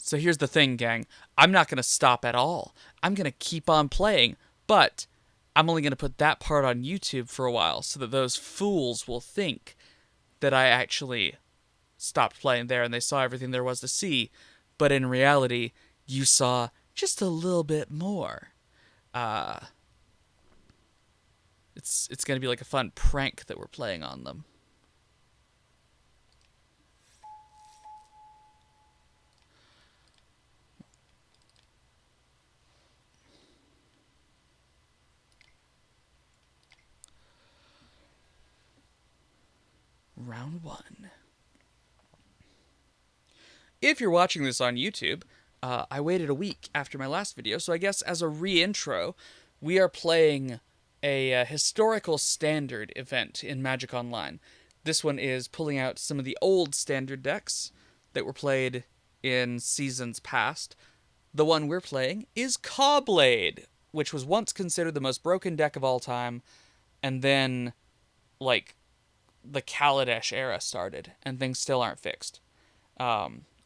So here's the thing, gang. I'm not going to stop at all. I'm going to keep on playing, but I'm only going to put that part on YouTube for a while so that those fools will think that I actually stopped playing there and they saw everything there was to see. But in reality, you saw just a little bit more. Uh, it's going to be like a fun prank that we're playing on them. Round 1. If you're watching this on YouTube, I waited a week after my last video, so I guess as a re-intro, we are playing a historical standard event in Magic Online. This one is pulling out some of the old standard decks that were played in seasons past. The one we're playing is Caw-Blade, which was once considered the most broken deck of all time, and then, like, the Kaladesh era started, and things still aren't fixed.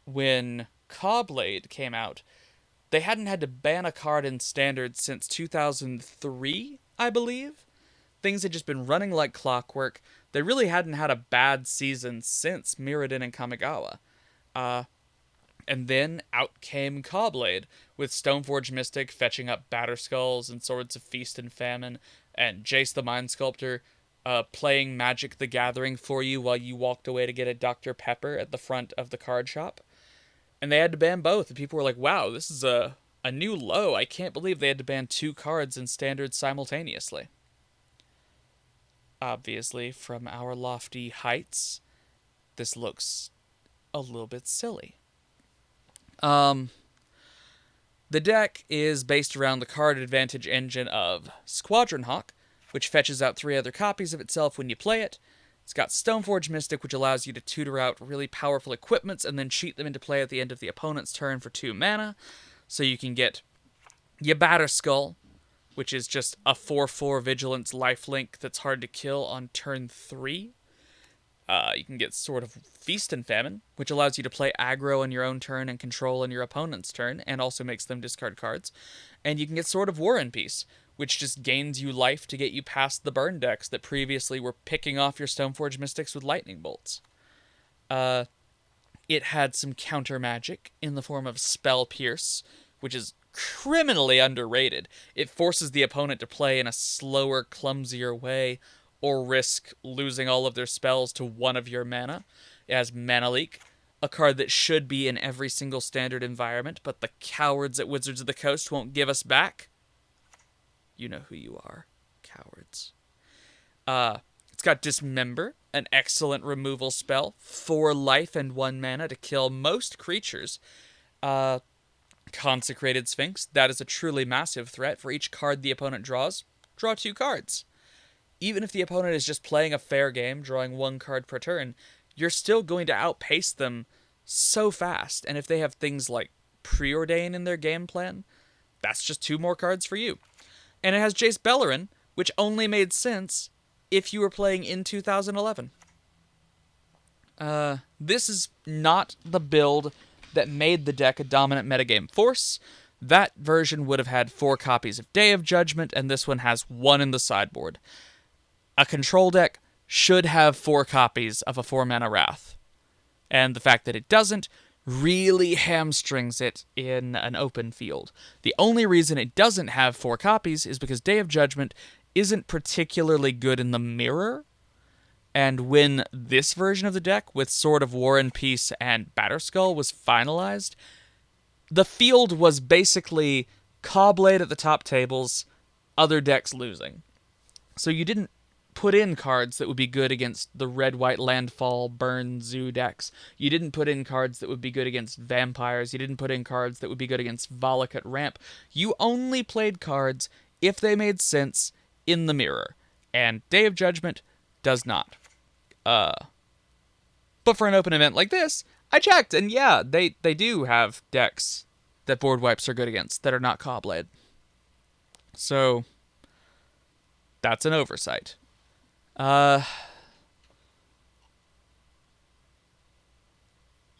When Caw-Blade came out, they hadn't had to ban a card in Standard since 2003, I believe. Things had just been running like clockwork. They really hadn't had a bad season since Mirrodin and Kamigawa. And then out came Caw-Blade, with Stoneforge Mystic fetching up Batterskulls and Swords of Feast and Famine, and Jace the Mind Sculptor playing Magic the Gathering for you while you walked away to get a Dr. Pepper at the front of the card shop. And they had to ban both, and people were like, wow, this is a new low. I can't believe they had to ban 2 cards in Standard simultaneously. Obviously, from our lofty heights, this looks a little bit silly. The deck is based around the card advantage engine of Squadron Hawk, which fetches out 3 other copies of itself when you play it. It's got Stoneforge Mystic, which allows you to tutor out really powerful equipments and then cheat them into play at the end of the opponent's turn for 2 mana. So you can get your Batterskull, which is just a 4/4 Vigilance lifelink that's hard to kill on turn 3. You can get Sword of Feast and Famine, which allows you to play aggro on your own turn and control on your opponent's turn, and also makes them discard cards. And you can get Sword of War and Peace, which just gains you life to get you past the burn decks that previously were picking off your Stoneforge Mystics with lightning bolts. It had some counter magic in the form of Spell Pierce, which is criminally underrated. It forces the opponent to play in a slower, clumsier way, or risk losing all of their spells to 1 of your mana. It has Mana Leak, a card that should be in every single Standard environment, but the cowards at Wizards of the Coast won't give us back. You know who you are. Cowards. It's got Dismember, an excellent removal spell. 4 life and 1 mana to kill most creatures. Consecrated Sphinx. That is a truly massive threat. For each card the opponent draws, draw 2 cards. Even if the opponent is just playing a fair game, drawing 1 card per turn, you're still going to outpace them so fast. And if they have things like Preordain in their game plan, that's just 2 more cards for you. And it has Jace Beleren, which only made sense if you were playing in 2011. This is not the build that made the deck a dominant metagame force. That version would have had 4 copies of Day of Judgment, and this one has 1 in the sideboard. A control deck should have 4 copies of a 4-mana Wrath. And the fact that it doesn't really hamstrings it in an open field. The only reason it doesn't have 4 copies is because Day of Judgment isn't particularly good in the mirror. And when this version of the deck, with Sword of War and Peace and Batterskull, was finalized, the field was basically Caw-Blade at the top tables, other decks losing. So you didn't put in cards that would be good against the red-white landfall burn zoo decks. You didn't put in cards that would be good against vampires. You didn't put in cards that would be good against Volok at ramp. You only played cards if they made sense in the mirror. And Day of Judgment does not. But for an open event like this, I checked, and yeah, they do have decks that board wipes are good against that are not Caw-Blade. So that's an oversight.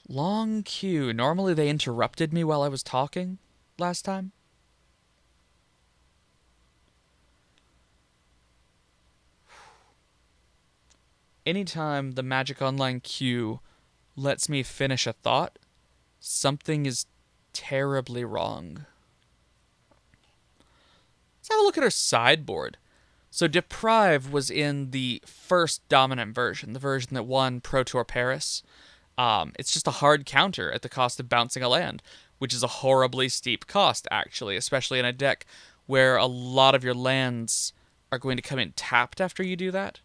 Long queue. Normally they interrupted me while I was talking last time. Anytime the Magic Online queue lets me finish a thought, something is terribly wrong. Let's have a look at our sideboard. So Deprive was in the first dominant version, the version that won Pro Tour Paris. It's just a hard counter at the cost of bouncing a land, which is a horribly steep cost, actually, especially in a deck where a lot of your lands are going to come in tapped after you do that.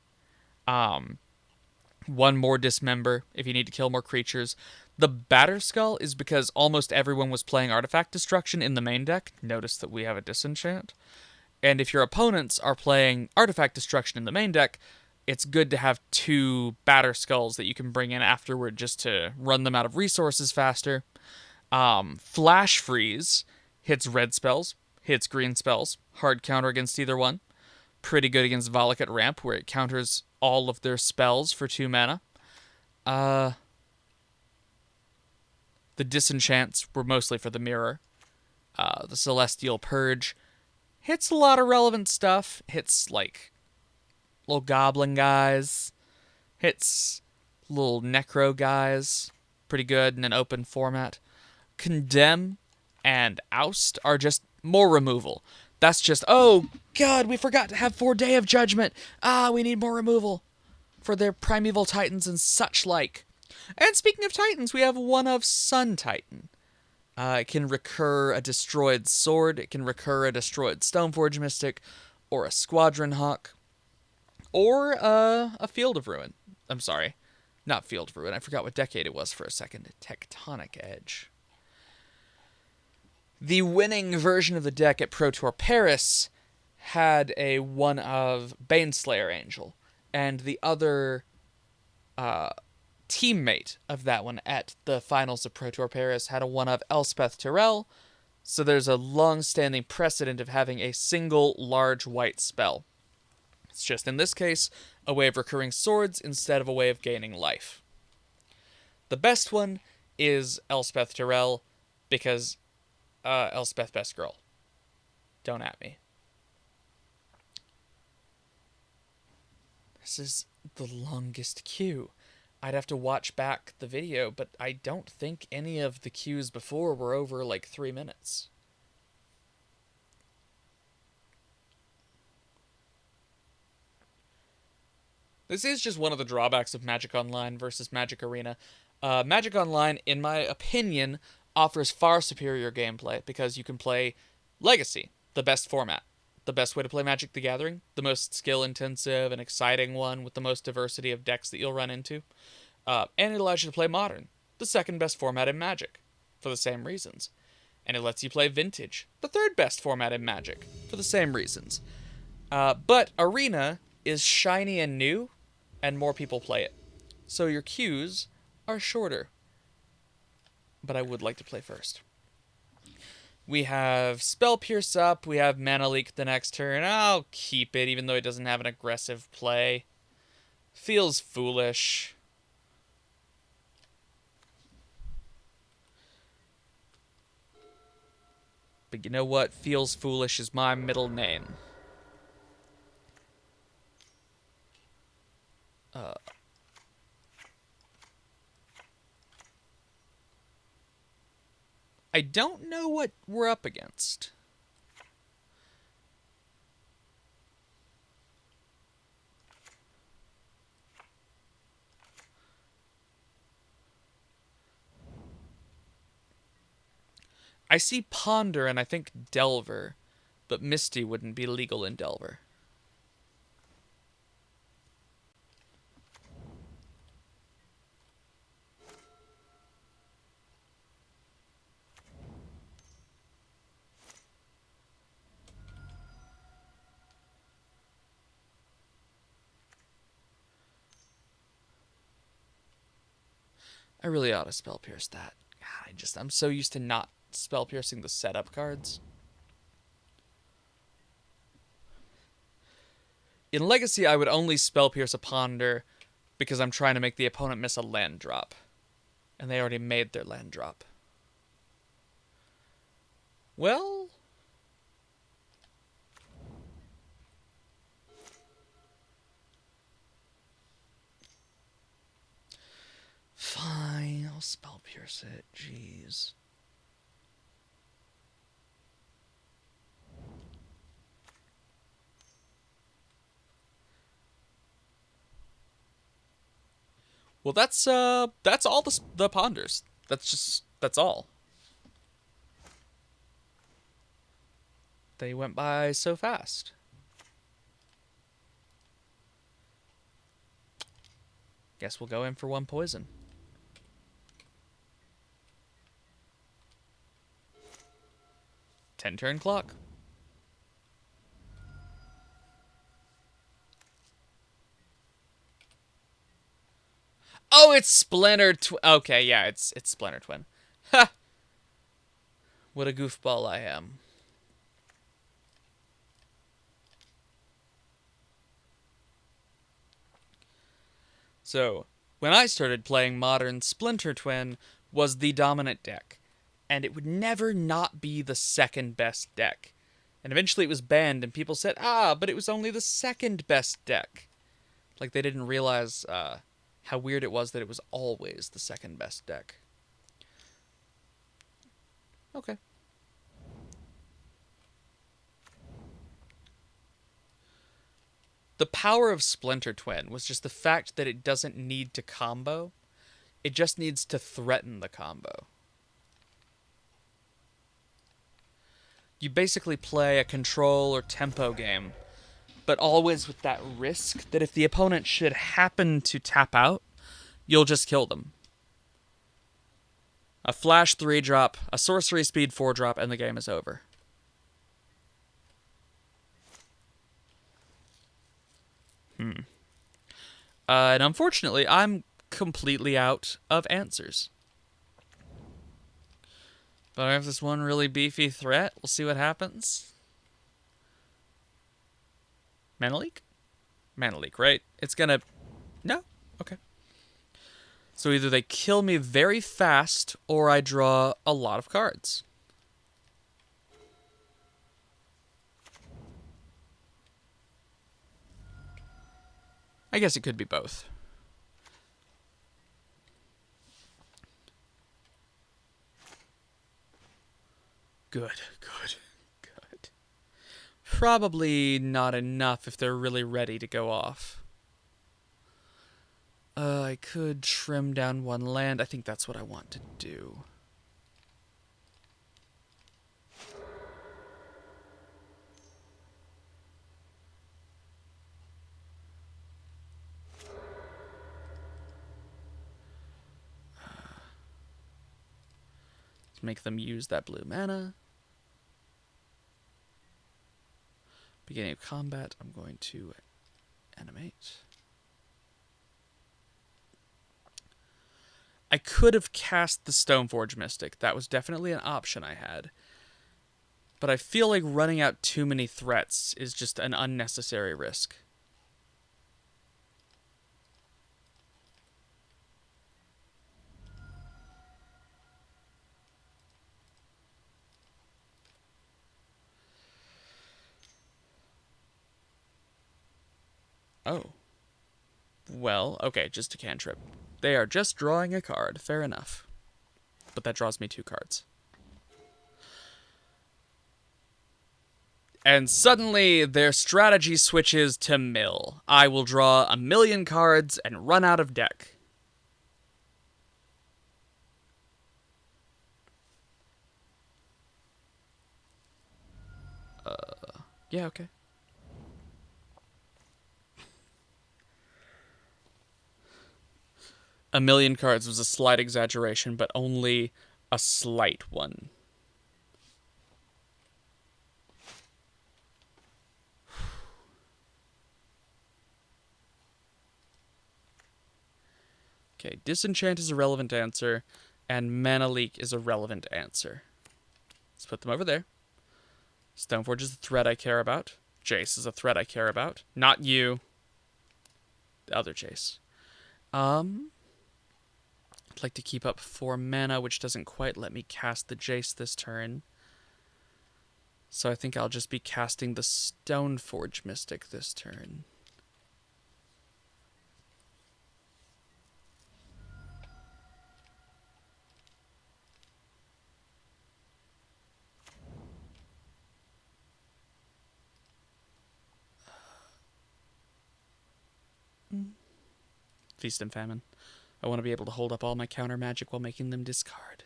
One more Dismember if you need to kill more creatures. The Batterskull is because almost everyone was playing Artifact Destruction in the main deck. Notice that we have a Disenchant. And if your opponents are playing Artifact Destruction in the main deck, it's good to have two Batterskulls that you can bring in afterward just to run them out of resources faster. Flash Freeze hits red spells, hits green spells, hard counter against either one. Pretty good against Volakut Ramp, where it counters all of their spells for 2 mana. The Disenchants were mostly for the mirror. The Celestial Purge hits a lot of relevant stuff. Hits, like, little goblin guys. Hits little necro guys. Pretty good in an open format. Condemn and Oust are just more removal. That's just, oh, God, we forgot to have 4 Day of Judgment. We need more removal for their Primeval Titans and such like. And speaking of Titans, we have one of Sun Titan. It can recur a destroyed sword, it can recur a destroyed Stoneforge Mystic, or a Squadron Hawk, or a Field of Ruin. I'm sorry, not Field of Ruin. I forgot what decade it was for a second. Tectonic Edge. The winning version of the deck at Pro Tour Paris had a one of Baneslayer Angel, and the other teammate of that one at the finals of Pro Tour Paris had a one of Elspeth Tyrell, so there's a long-standing precedent of having a single large white spell. It's just, in this case, a way of recurring swords instead of a way of gaining life. The best one is Elspeth Tyrell, because Elspeth best girl. Don't at me. This is the longest queue. I'd have to watch back the video, but I don't think any of the queues before were over like 3 minutes. This is just one of the drawbacks of Magic Online versus Magic Arena. Magic Online, in my opinion, offers far superior gameplay because you can play Legacy, the best format. The best way to play Magic the Gathering, the most skill-intensive and exciting one with the most diversity of decks that you'll run into. And it allows you to play Modern, the second best format in Magic, for the same reasons. And it lets you play Vintage, the third best format in Magic, for the same reasons. But Arena is shiny and new, and more people play it. So your queues are shorter. But I would like to play first. We have Spell Pierce up, we have Mana Leak the next turn. I'll keep it, even though it doesn't have an aggressive play. Feels foolish. But you know what? Feels foolish is my middle name. I don't know what we're up against. I see Ponder and I think Delver, but Misty wouldn't be legal in Delver. I really ought to Spell Pierce that. I'm so used to not Spell Piercing the setup cards. In Legacy, I would only Spell Pierce a Ponder because I'm trying to make the opponent miss a land drop. And they already made their land drop. Well... fine, I'll spell pierce it. Jeez. Well, that's all the ponders. That's all. They went by so fast. Guess we'll go in for one poison. Ten-turn clock. Oh, it's Splinter Twin. Okay, yeah, it's Splinter Twin. Ha! What a goofball I am. So, when I started playing Modern, Splinter Twin was the dominant deck. And it would never not be the second best deck. And eventually it was banned, and people said, but it was only the second best deck. Like, they didn't realize how weird it was that it was always the second best deck. Okay. The power of Splinter Twin was just the fact that it doesn't need to combo. It just needs to threaten the combo. You basically play a control or tempo game, but always with that risk that if the opponent should happen to tap out, you'll just kill them. A flash 3-drop, a sorcery speed 4-drop, and the game is over. And unfortunately, I'm completely out of answers. But I have this one really beefy threat. We'll see what happens. Mana leak? Mana leak, right? It's gonna... No? Okay. So either they kill me very fast, or I draw a lot of cards. I guess it could be both. Good. Probably not enough if they're really ready to go off. I could trim down one land. I think that's what I want to do. Let's make them use that blue mana. Beginning of combat, I'm going to animate. I could have cast the Stoneforge Mystic. That was definitely an option I had. But I feel like running out too many threats is just an unnecessary risk. Oh. Well, okay, just a cantrip. They are just drawing a card. Fair enough. But that draws me 2 cards. And suddenly, their strategy switches to mill. I will draw 1,000,000 cards and run out of deck. Yeah, okay. A million cards was a slight exaggeration, but only a slight one. Okay, Disenchant is a relevant answer, and Mana Leak is a relevant answer. Let's put them over there. Stoneforge is the threat I care about. Jace is a threat I care about. Not you. The other Jace. I'd like to keep up 4 mana, which doesn't quite let me cast the Jace this turn. So I think I'll just be casting the Stoneforge Mystic this turn. Feast and Famine. I want to be able to hold up all my counter magic while making them discard.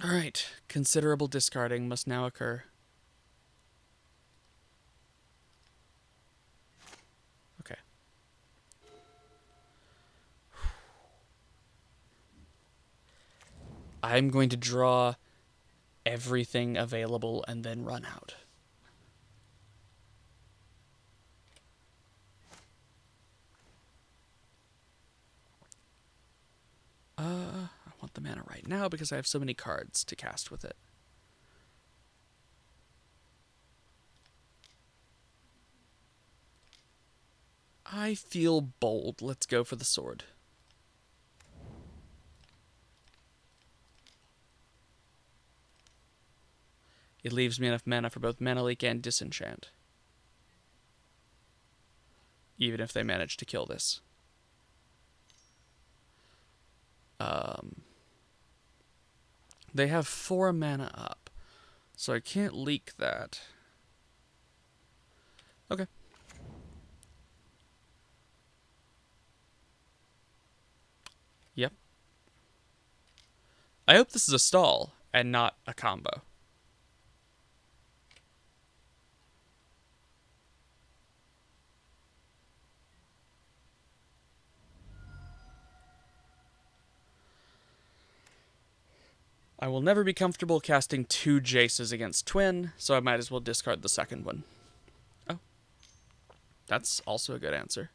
Alright, considerable discarding must now occur. Okay. I'm going to draw everything available and then run out. I want the mana right now because I have so many cards to cast with it. I feel bold. Let's go for the sword. It leaves me enough mana for both Mana Leak and Disenchant. Even if they manage to kill this. They have 4 mana up, so I can't leak that. Okay. Yep. I hope this is a stall and not a combo. I will never be comfortable casting 2 Jaces against Twin, so I might as well discard the second one. Oh. That's also a good answer.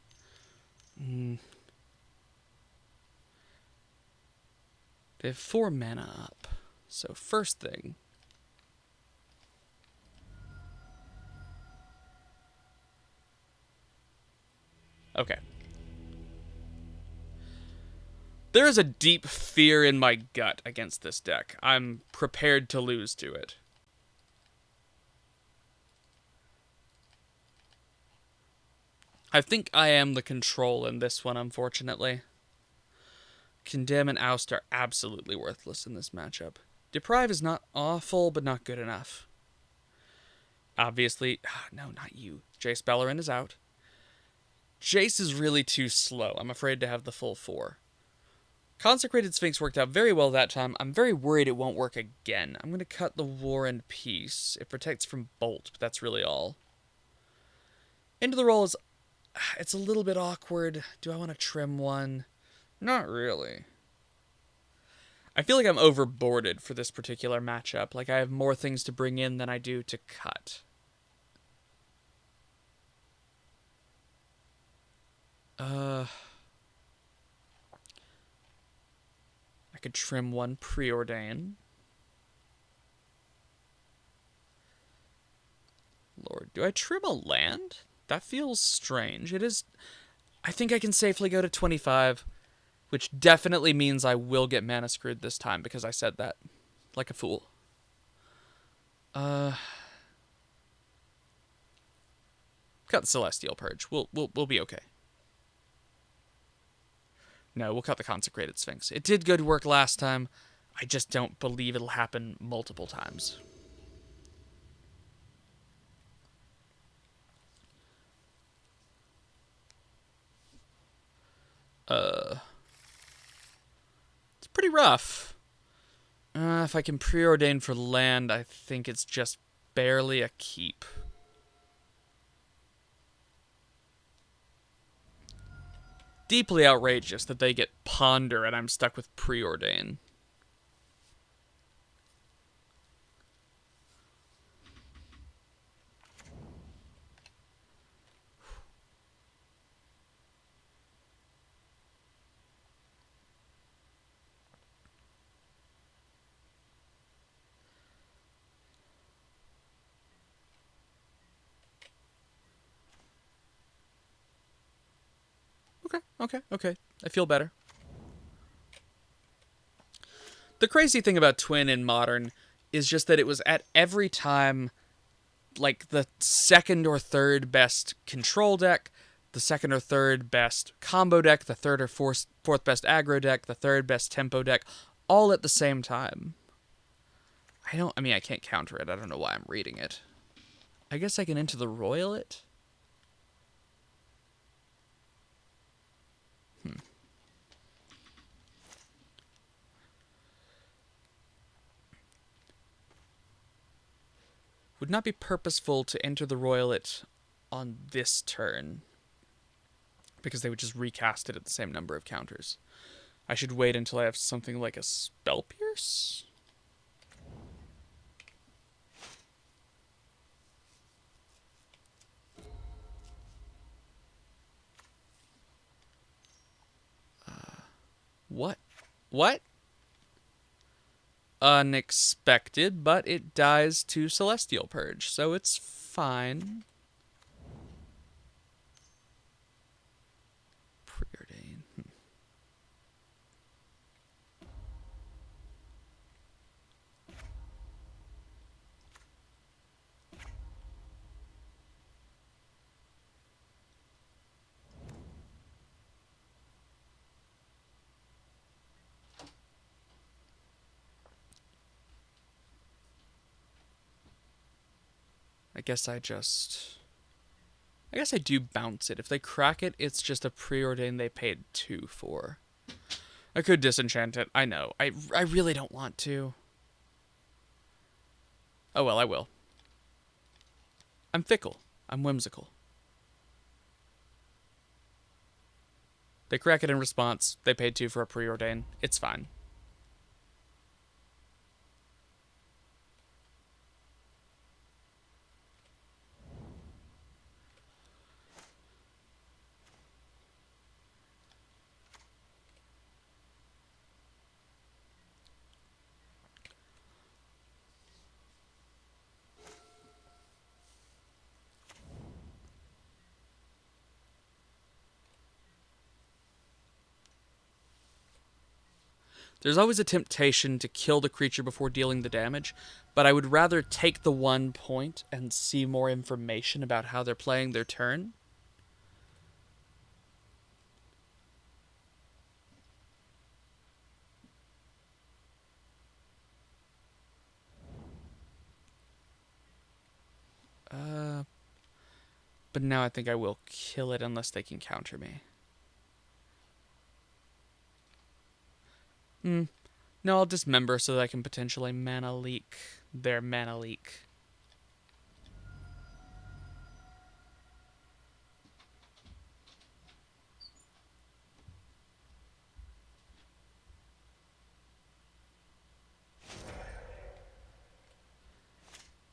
They have 4 mana up. So first thing... Okay. There is a deep fear in my gut against this deck. I'm prepared to lose to it. I think I am the control in this one, unfortunately. Condemn and Oust are absolutely worthless in this matchup. Deprive is not awful, but not good enough. Obviously... No, not you. Jace Bellerin is out. Jace is really too slow. I'm afraid to have the full 4. Consecrated Sphinx worked out very well that time. I'm very worried it won't work again. I'm going to cut the War and Peace. It protects from Bolt, but that's really all. Into the Roll is... It's a little bit awkward. Do I want to trim one? Not really. I feel like I'm overboarded for this particular matchup. Like I have more things to bring in than I do to cut. I could trim one Preordain. Lord, do I trim a land? That feels strange. It is... I think I can safely go to 25, which definitely means I will get mana screwed this time because I said that like a fool. Got the Celestial Purge. We'll be okay. No, we'll cut the Consecrated Sphinx. It did good work last time. I just don't believe it'll happen multiple times. It's pretty rough. If I can preordain for land, I think it's just barely a keep. Deeply outrageous that they get Ponder and I'm stuck with Preordain. Okay. I feel better. The crazy thing about Twin in Modern is just that it was at every time like the second or third best control deck, the second or third best combo deck, the third or fourth best aggro deck, the third best tempo deck, all at the same time. I mean, I can't counter it. I don't know why I'm reading it. I guess I can Into the Royal it? Would not be purposeful to Enter the Royal it on this turn, because they would just recast it at the same number of counters. I should wait until I have something like a Spell Pierce? What? What? Unexpected, but it dies to Celestial Purge, so it's fine. Preordain. I guess I do bounce it. If they crack it, it's just a preordain they paid 2 for. I could disenchant it. I know. I really don't want to. Oh well, I will. I'm fickle. I'm whimsical. They crack it in response. They paid 2 for a preordain. It's fine. There's always a temptation to kill the creature before dealing the damage, but I would rather take the 1 point and see more information about how they're playing their turn. But now I think I will kill it unless they can counter me. No, I'll dismember so that I can potentially mana leak their mana leak.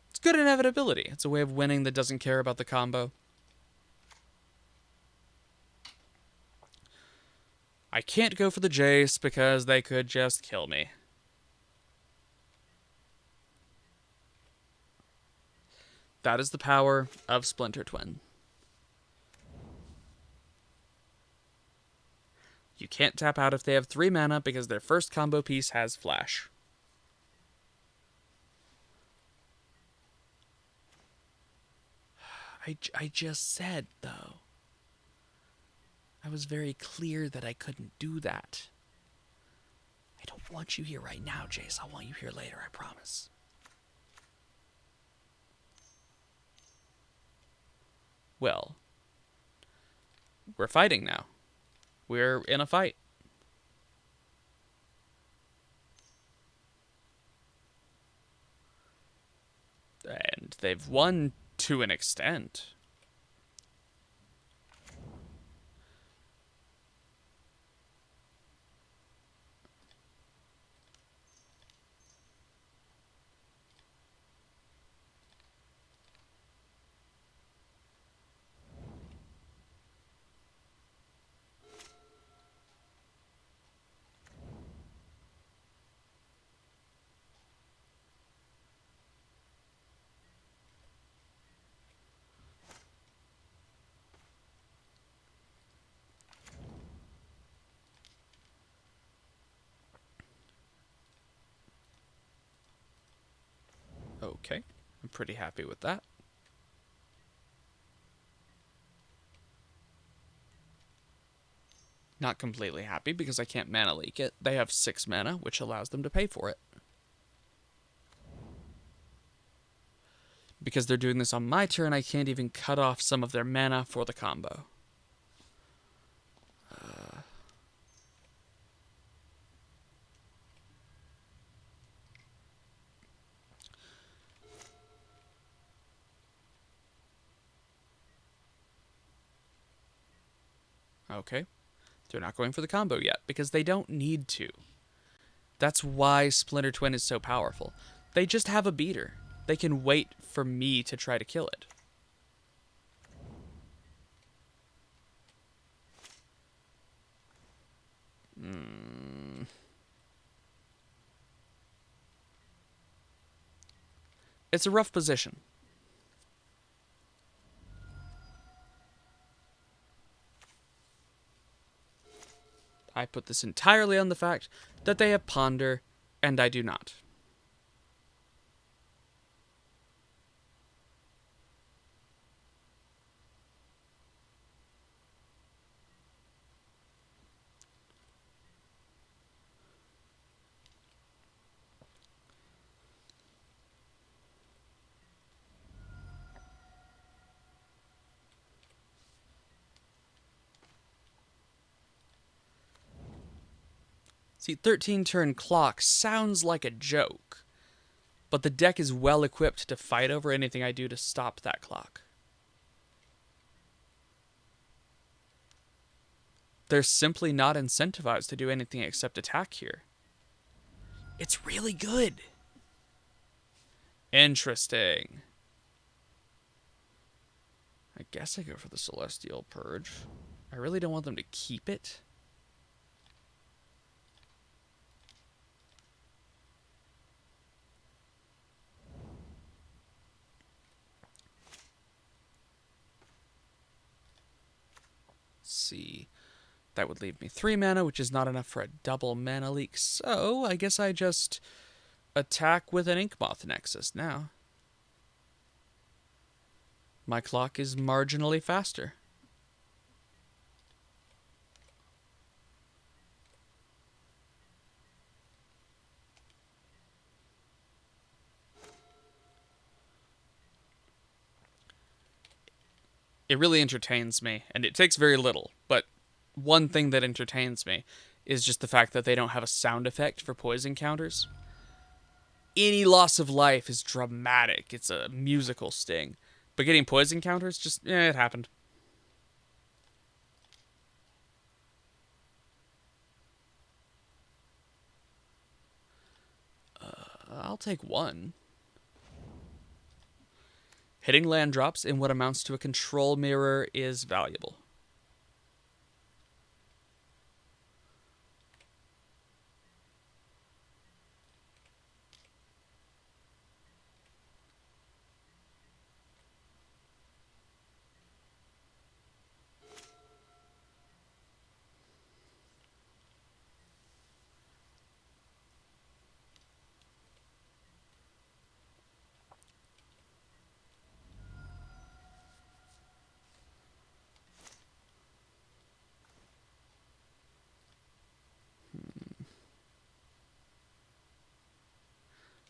It's good inevitability. It's a way of winning that doesn't care about the combo. I can't go for the Jace because they could just kill me. That is the power of Splinter Twin. You can't tap out if they have 3 mana because their first combo piece has Flash. I just said, though. I was very clear that I couldn't do that. I don't want you here right now, Jace. I want you here later, I promise. Well, we're fighting now. We're in a fight. And they've won to an extent. Okay, I'm pretty happy with that. Not completely happy because I can't mana leak it. They have 6 mana, which allows them to pay for it. Because they're doing this on my turn, I can't even cut off some of their mana for the combo. Okay. They're not going for the combo yet, because they don't need to. That's why Splinter Twin is so powerful. They just have a beater. They can wait for me to try to kill it. It's a rough position. I put this entirely on the fact that they have Ponder, and I do not. See, 13-turn clock sounds like a joke, but the deck is well equipped to fight over anything I do to stop that clock. They're simply not incentivized to do anything except attack here. It's really good. Interesting. I guess I go for the Celestial Purge. I really don't want them to keep it. See, that would leave me 3 mana, which is not enough for a double mana leak, so I guess I just attack with an Inkmoth Nexus now. My clock is marginally faster. It really entertains me, and it takes very little, but one thing that entertains me is just the fact that they don't have a sound effect for poison counters. Any loss of life is dramatic. It's a musical sting. But getting poison counters, just, it happened. I'll take 1. Hitting land drops in what amounts to a control mirror is valuable.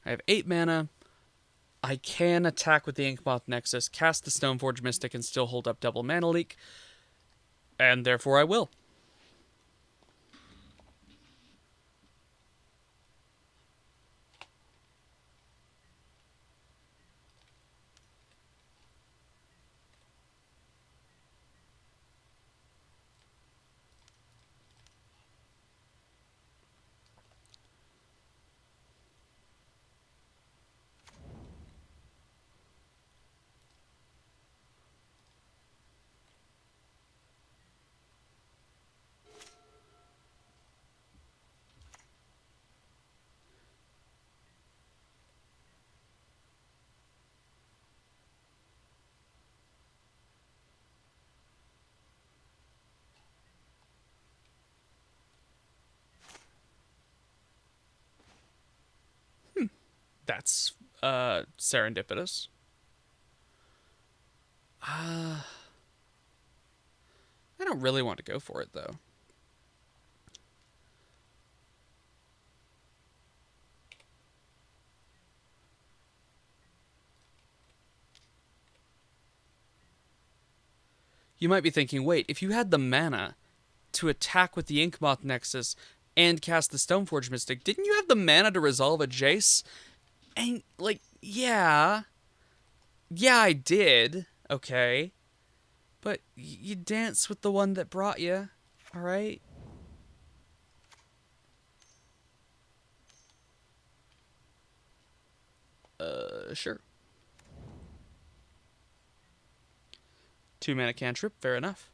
I have 8 mana. I can attack with the Inkmoth Nexus, cast the Stoneforge Mystic, and still hold up double mana leak. And therefore I will. That's Serendipitous. I don't really want to go for it, though. You might be thinking, wait, if you had the mana to attack with the Inkmoth Nexus and cast the Stoneforge Mystic, didn't you have the mana to resolve a Jace? And, like, yeah. Yeah, I did. Okay. But you dance with the one that brought you. Alright? Sure. 2-mana cantrip, fair enough.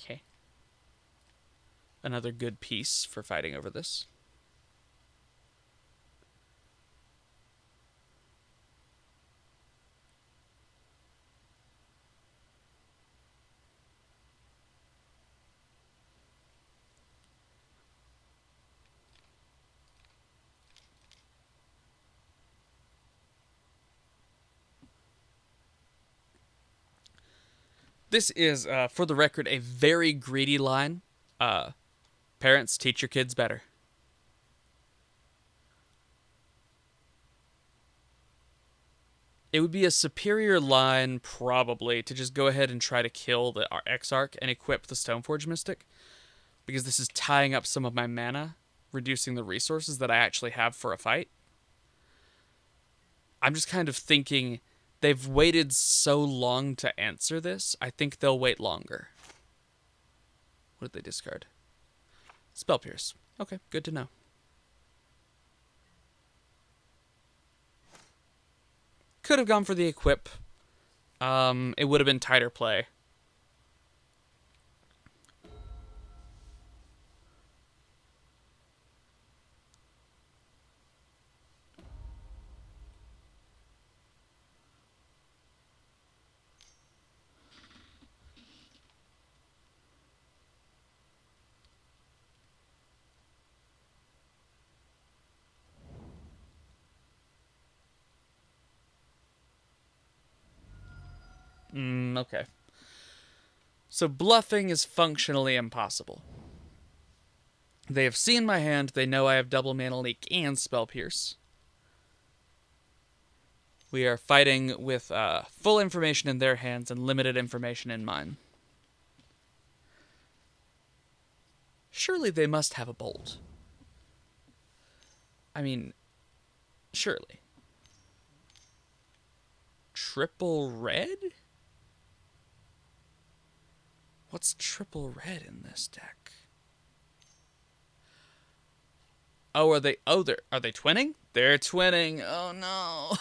Okay. Another good piece for fighting over this. This is, for the record, a very greedy line. Parents, teach your kids better. It would be a superior line, probably, to just go ahead and try to kill the Exarch and equip the Stoneforge Mystic. Because this is tying up some of my mana, reducing the resources that I actually have for a fight. I'm just kind of thinking they've waited so long to answer this, I think they'll wait longer. What did they discard? Spell Pierce. Okay, good to know. Could have gone for the equip. It would have been tighter play. Okay. So bluffing is functionally impossible. They have seen my hand, they know I have double mana leak and Spell Pierce. We are fighting with full information in their hands and limited information in mine. Surely they must have a bolt. I mean, surely. Triple red? What's triple red in this deck? Oh, are they? Oh, are they twinning? They're twinning. Oh no.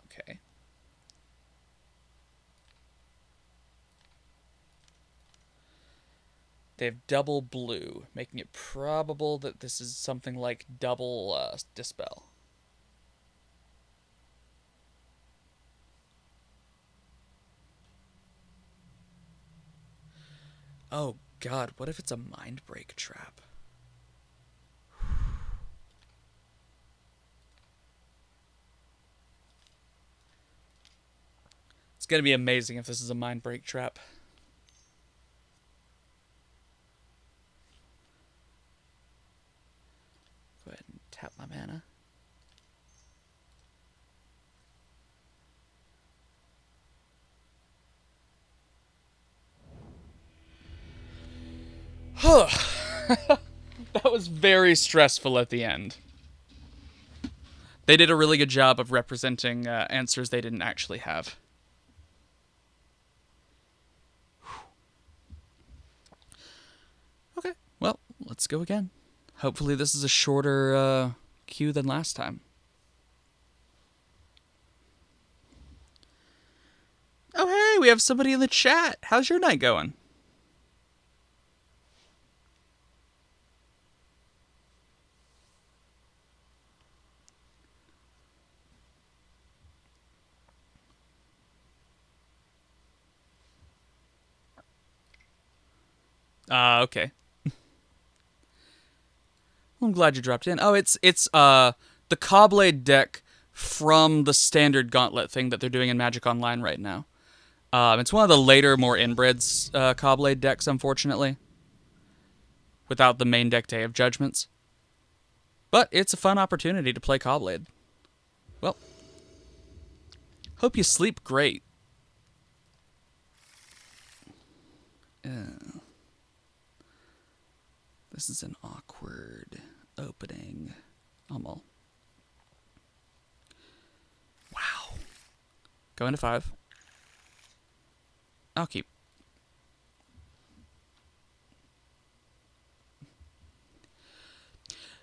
Okay. They have double blue, making it probable that this is something like double Dispel. Oh god, what if it's a Mind Break trap? It's gonna be amazing if this is a Mind Break trap. Go ahead and tap my mana. That was very stressful at the end. They did a really good job of representing answers they didn't actually have. Okay, well, let's go again. Hopefully this is a shorter queue than last time. Oh, hey, we have somebody in the chat. How's your night going? Okay. I'm glad you dropped in. Oh, it's the Caw-Blade deck from the standard Gauntlet thing that they're doing in Magic Online right now. It's one of the later, more inbreds Caw-Blade decks, unfortunately, without the main deck Day of Judgments. But it's a fun opportunity to play Caw-Blade. Well, hope you sleep great. This is an awkward opening. Wow. Going to 5. I'll keep.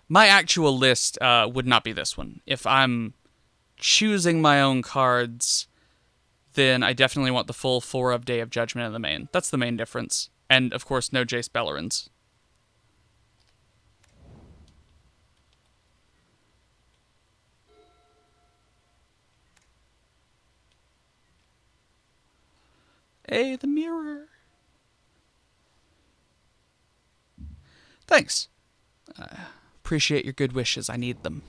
My actual list would not be this one. If I'm choosing my own cards, then I definitely want the full 4 of Day of Judgment in the main. That's the main difference. And, of course, no Jace Bellerins. Hey, the mirror. Thanks. Appreciate your good wishes. I need them.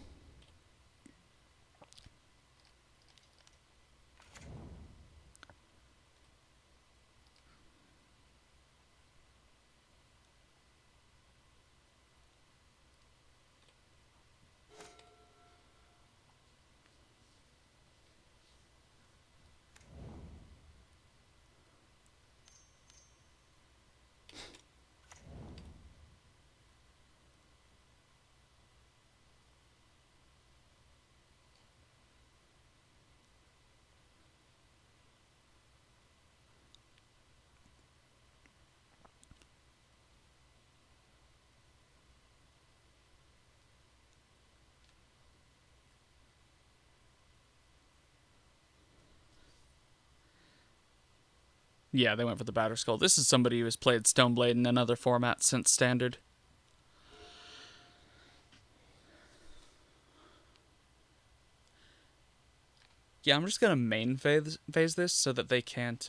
Yeah, they went for the Batterskull. This is somebody who has played Stoneblade in another format since Standard. Yeah, I'm just going to main phase this so that they can't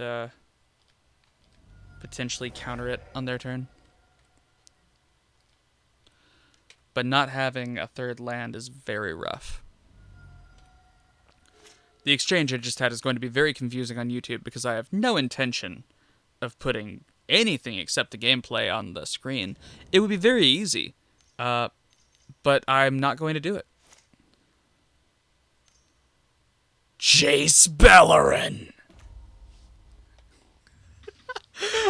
potentially counter it on their turn. But not having a third land is very rough. The exchange I just had is going to be very confusing on YouTube because I have no intention of putting anything except the gameplay on the screen. It would be very easy, but I'm not going to do it. Jace Bellerin!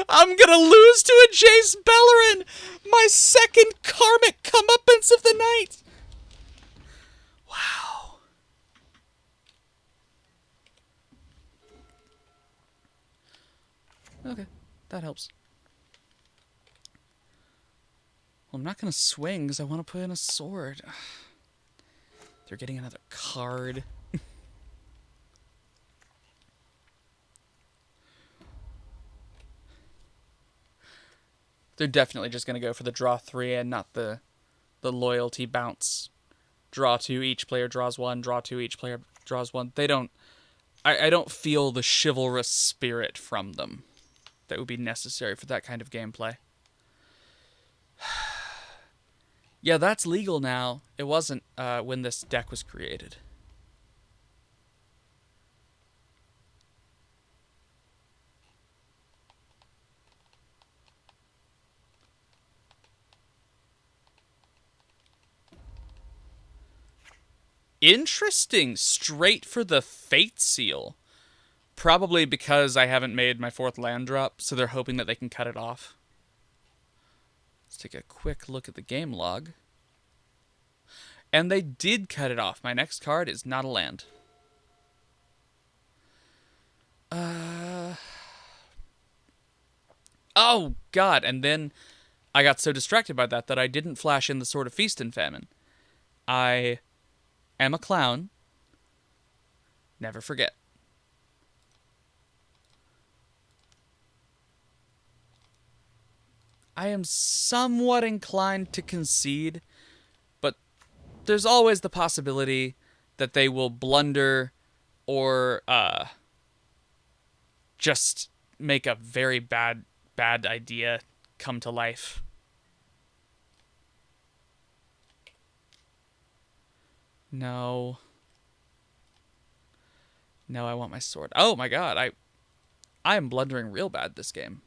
I'm gonna lose to a Jace Bellerin! My second karmic comeuppance of the night! Wow. Okay, that helps. Well, I'm not gonna swing because I want to put in a sword. They're getting another card. They're definitely just going to go for the draw 3 and not the loyalty bounce. Draw 2, each player draws 1, draw 2, each player draws 1. They don't... I don't feel the chivalrous spirit from them that would be necessary for that kind of gameplay. Yeah, that's legal now. It wasn't when this deck was created. Interesting. Straight for the Fate Seal. Probably because I haven't made my 4th land drop, so they're hoping that they can cut it off. Let's take a quick look at the game log. And they did cut it off. My next card is not a land. Oh, God. And then I got so distracted by that I didn't flash in the Sword of Feast and Famine. I am a clown. Never forget. I am somewhat inclined to concede, but there's always the possibility that they will blunder or just make a very bad idea come to life. No. No, I want my sword. Oh my god, I am blundering real bad this game.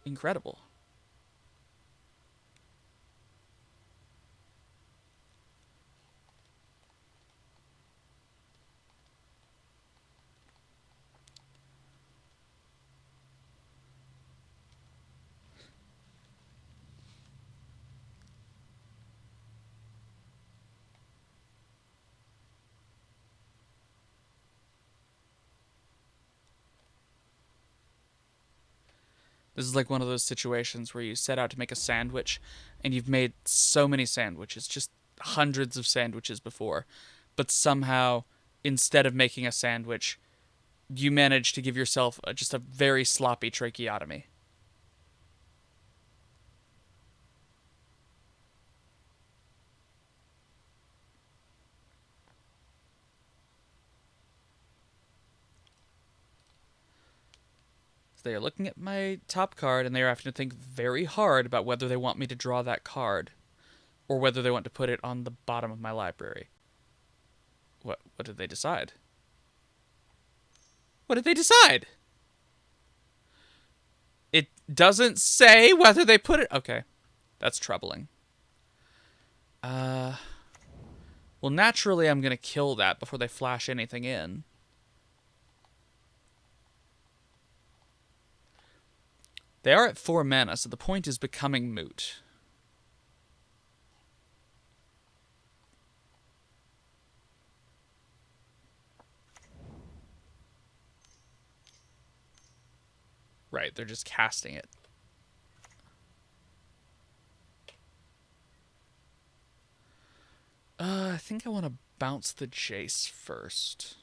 Incredible. This is like one of those situations where you set out to make a sandwich and you've made so many sandwiches, just hundreds of sandwiches before, but somehow, instead of making a sandwich, you manage to give yourself just a very sloppy tracheotomy. They are looking at my top card, and they are having to think very hard about whether they want me to draw that card, or whether they want to put it on the bottom of my library. What did they decide? What did they decide? It doesn't say whether they put it... Okay, that's troubling. Well, naturally I'm going to kill that before they flash anything in. They are at 4 mana, so the point is becoming moot. Right, they're just casting it. I think I want to bounce the Jace first.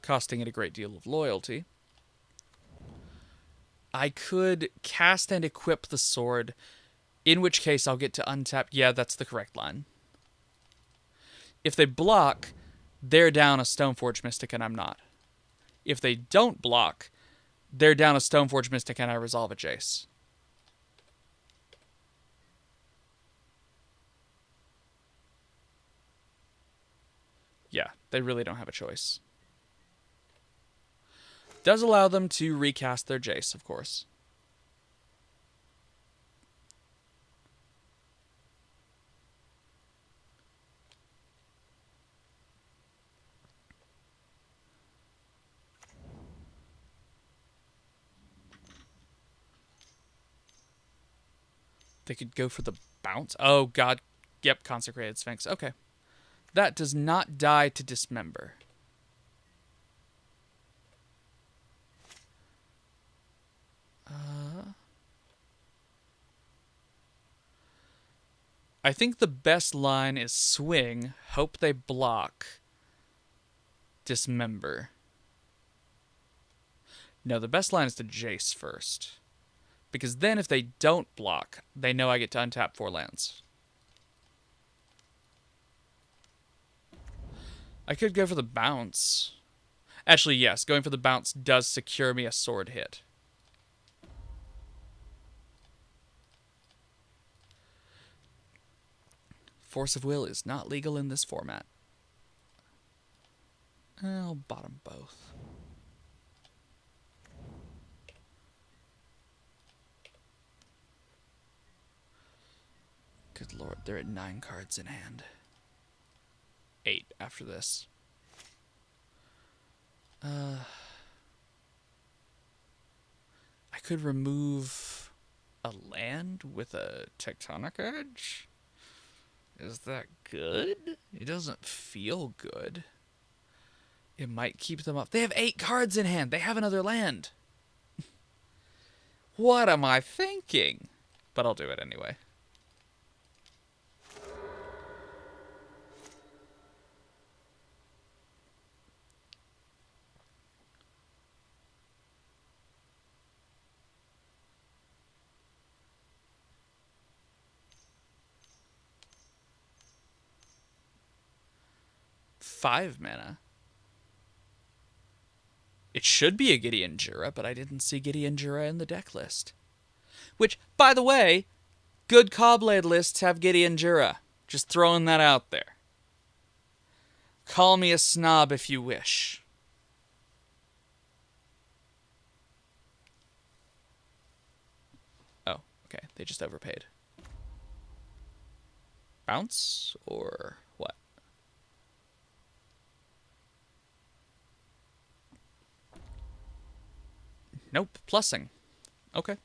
Costing it a great deal of loyalty. I could cast and equip the sword, in which case I'll get to untap... Yeah, that's the correct line. If they block, they're down a Stoneforge Mystic and I'm not. If they don't block, they're down a Stoneforge Mystic and I resolve a Jace. Yeah, they really don't have a choice. Does allow them to recast their Jace, of course. They could go for the bounce. Oh, God. Yep, Consecrated Sphinx. Okay. That does not die to dismember. I think the best line is swing, hope they block, dismember. No, the best line is to Jace first. Because then if they don't block, they know I get to untap 4 lands. I could go for the bounce. Actually, yes, going for the bounce does secure me a sword hit. Force of Will is not legal in this format. I'll bottom both. Good lord, they're at 9 cards in hand. 8 after this. I could remove a land with a tectonic edge? Is that good? It doesn't feel good. It might keep them up. They have 8 cards in hand. They have another land. What am I thinking? But I'll do it anyway. Five mana. It should be a Gideon Jura, but I didn't see Gideon Jura in the deck list. Which, by the way, good Caw-Blade lists have Gideon Jura. Just throwing that out there. Call me a snob if you wish. Oh, okay. They just overpaid. Bounce or what? Nope. Plussing. Okay.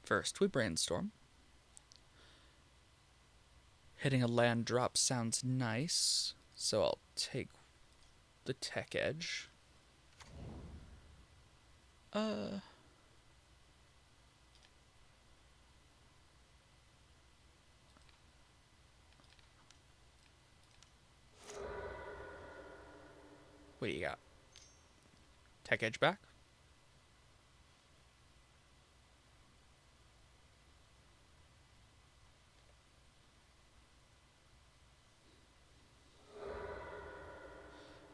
First, we brainstorm. Hitting a land drop sounds nice, so I'll take the tech edge. What do you got? Tech edge back?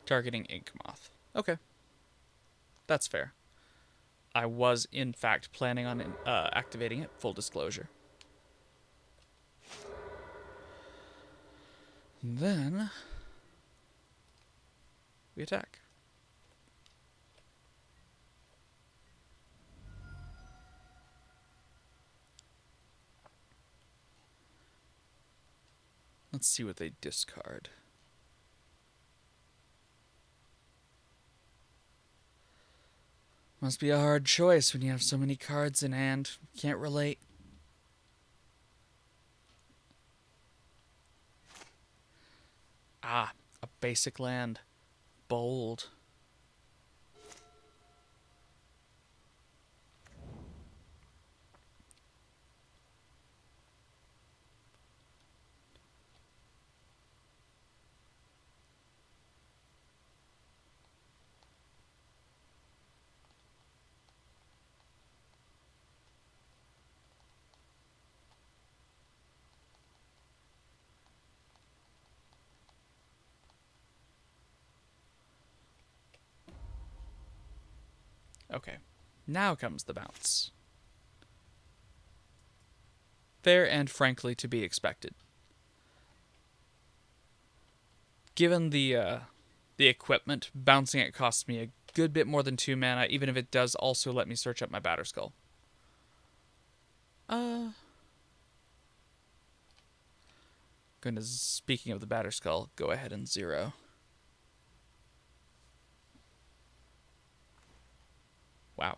Targeting Ink Moth. Okay. That's fair. I was, in fact, planning on activating it, full disclosure. Then we attack. Let's see what they discard. Must be a hard choice when you have so many cards in hand. Can't relate. Ah, a basic land. Bold. Okay, now comes the bounce. Fair and frankly to be expected. Given the equipment, bouncing it costs me a good bit more than 2 mana, even if it does also let me search up my Batterskull. Gonna, speaking of the Batterskull, go ahead and 0. Wow.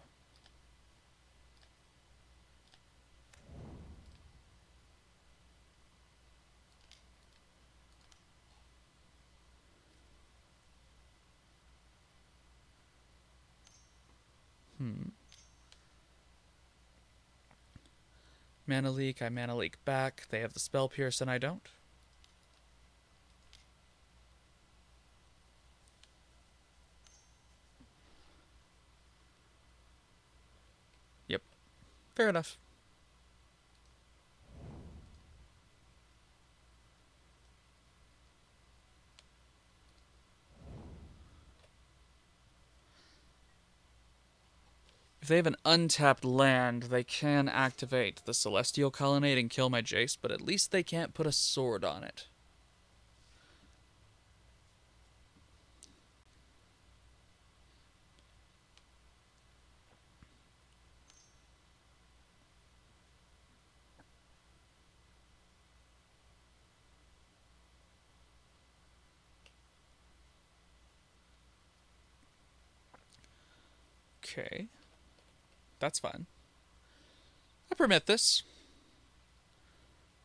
Mana leak, I mana leak back. They have the spell pierce and I don't. Yep. Fair enough. If they have an untapped land, they can activate the Celestial Colonnade and kill my Jace, but at least they can't put a sword on it. Okay. That's fine. I permit this.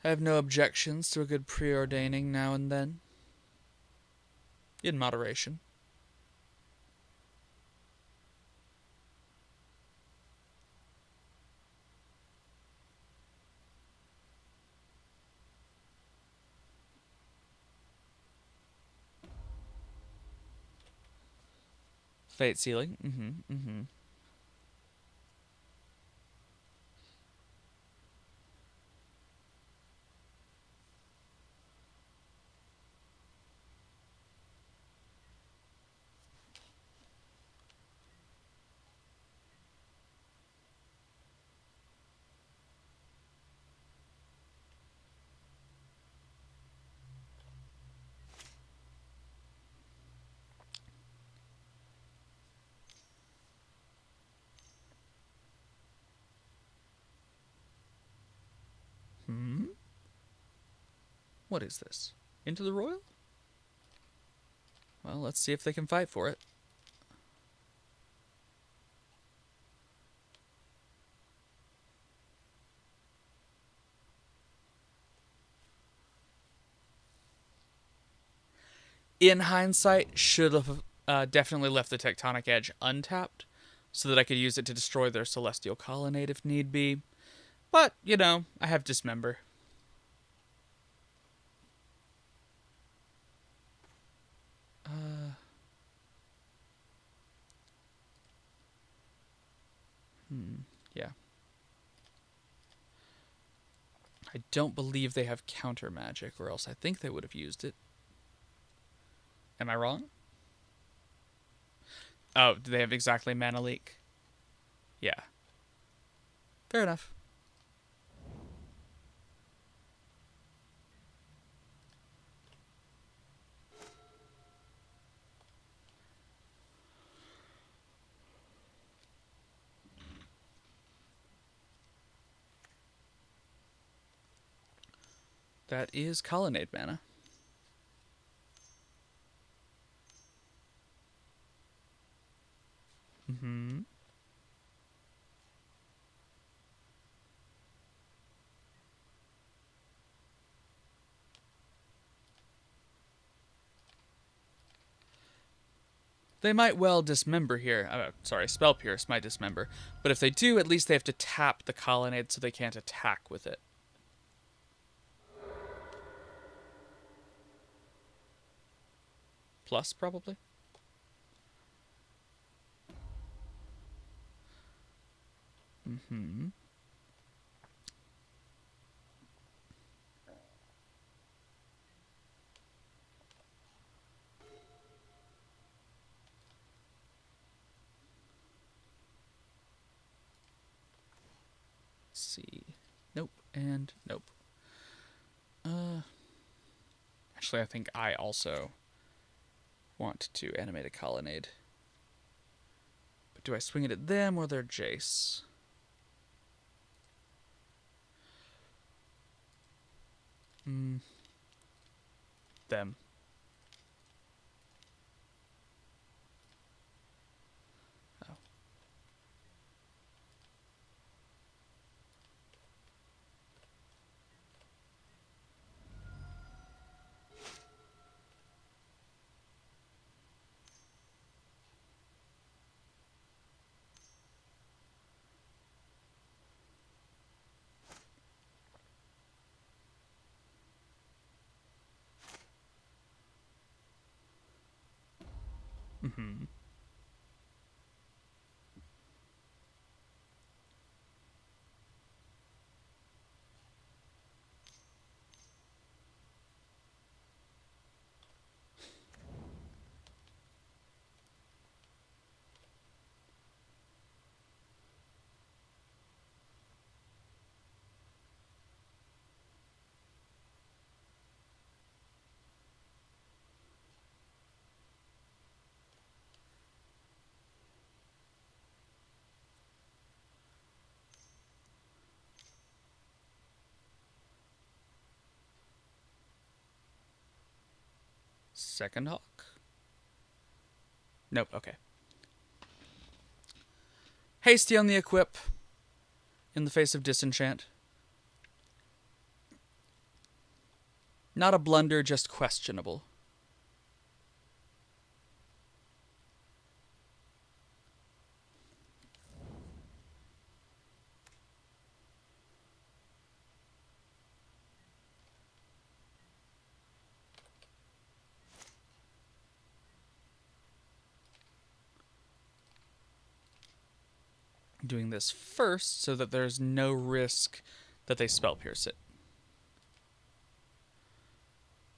I have no objections to a good preordaining now and then. In moderation. Fate Sealing. What is this? Into the Royal? Well, let's see if they can fight for it. In hindsight, should have definitely left the Tectonic Edge untapped so that I could use it to destroy their Celestial Colonnade if need be. But, you know, I have Dismember. Yeah. I don't believe they have counter magic, or else I think they would have used it. Am I wrong? Oh, do they have exactly Mana Leak? Yeah. Fair enough. That is Colonnade mana. They might well dismember here. Sorry, Spell Pierce might dismember. But if they do, at least they have to tap the Colonnade so they can't attack with it. Plus, probably. Let's see. Nope, and nope. Actually, I think I also want to animate a Colonnade. But do I swing it at them or their Jace? Them. Oh. Second Hawk. Nope, okay. Hasty on the equip. In the face of disenchant. Not a blunder, just questionable. Doing this first so that there's no risk that they spell pierce it.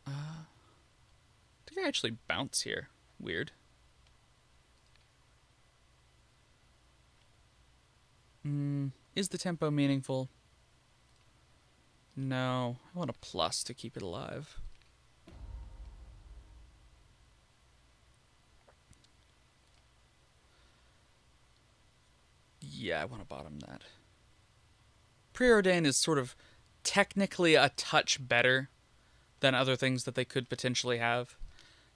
Did I actually bounce here? Weird. Is the tempo meaningful? No. I want a plus to keep it alive. Yeah, I want to bottom that. Preordain is sort of technically a touch better than other things that they could potentially have,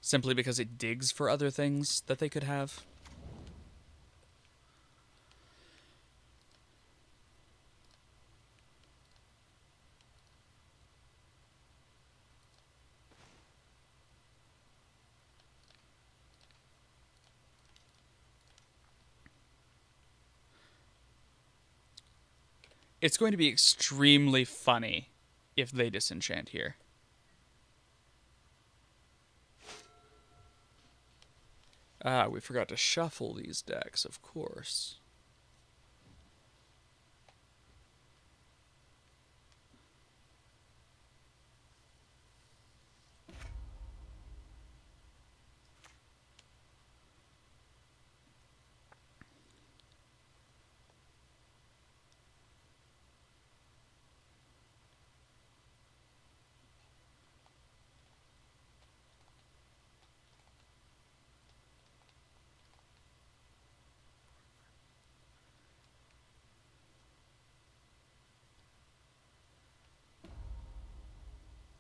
simply because it digs for other things that they could have. It's going to be extremely funny if they disenchant here. Ah, we forgot to shuffle these decks, of course.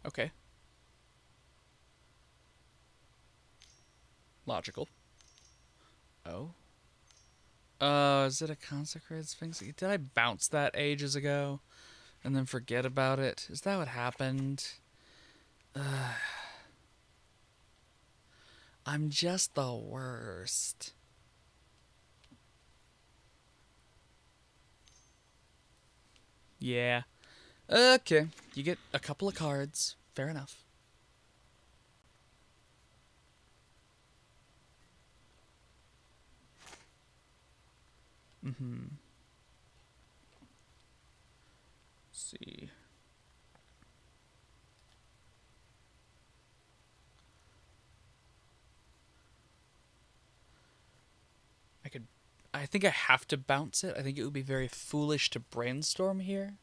Okay. Logical. Oh. Is it a Consecrated Sphinx? Did I bounce that ages ago and then forget about it? Is that what happened? I'm just the worst. Yeah. Okay. You get a couple of cards. Fair enough. See. I think I have to bounce it. I think it would be very foolish to brainstorm here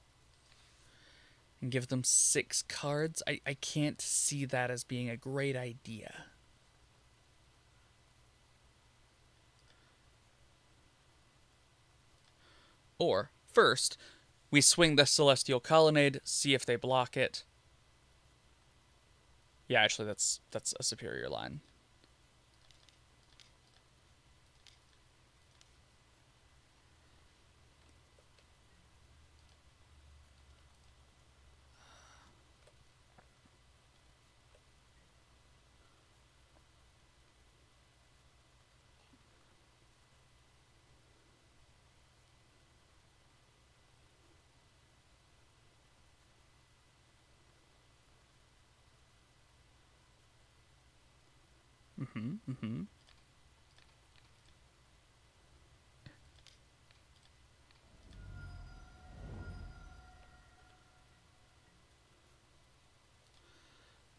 and give them 6 cards. I can't see that as being a great idea. Or, first, we swing the Celestial Colonnade, see if they block it. Yeah, actually, that's a superior line.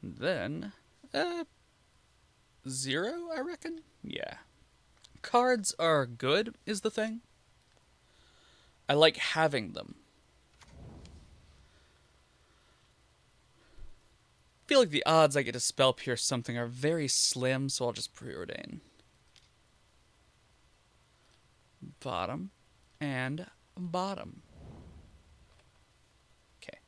Then, 0, I reckon? Yeah. Cards are good, is the thing. I like having them. I feel like the odds I get to spell pierce something are very slim, so I'll just preordain. Bottom and bottom. Okay.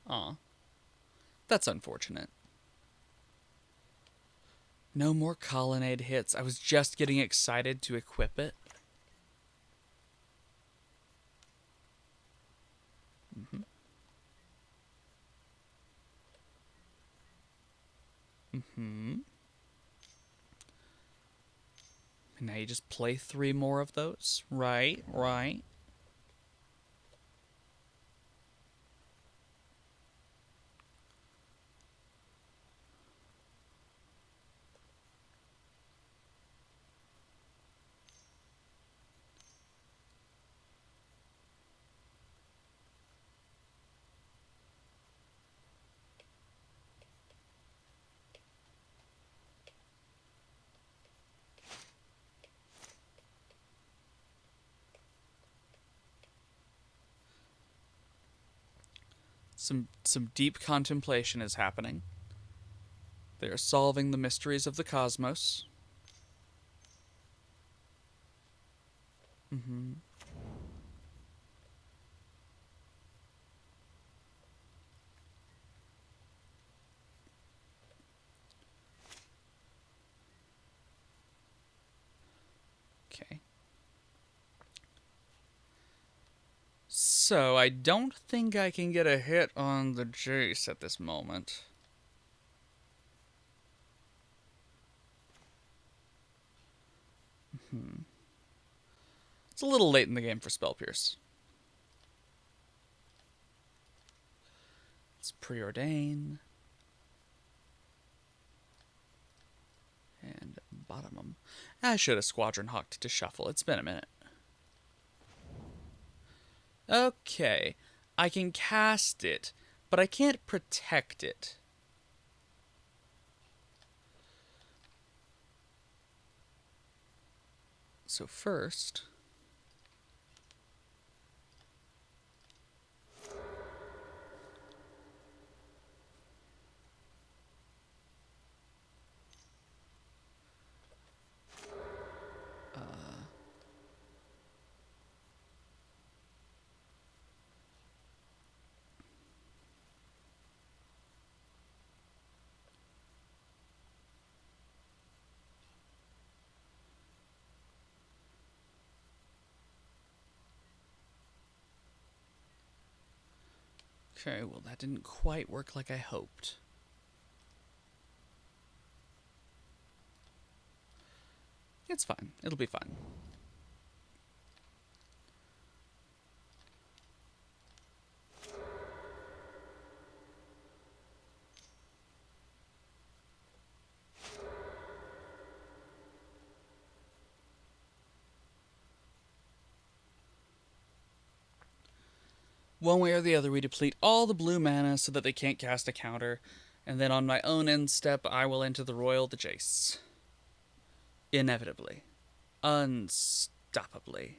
Aw. That's unfortunate. No more colonnade hits. I was just getting excited to equip it. Mm-hmm. Mm-hmm. And now you just play 3 more of those. Right, right. Some deep contemplation is happening. They are solving the mysteries of the cosmos. Mm-hmm. Okay. So, I don't think I can get a hit on the Jace at this moment. It's a little late in the game for Spell Pierce. Let's preordain. And bottom them. I should have Squadron Hawked to shuffle. It's been a minute. Okay. I can cast it, but I can't protect it. So first... Okay, well that didn't quite work like I hoped. It's fine. It'll be fine. One way or the other, we deplete all the blue mana so that they can't cast a counter, and then on my own end step, I will enter the Royal the Jace. Inevitably. Unstoppably.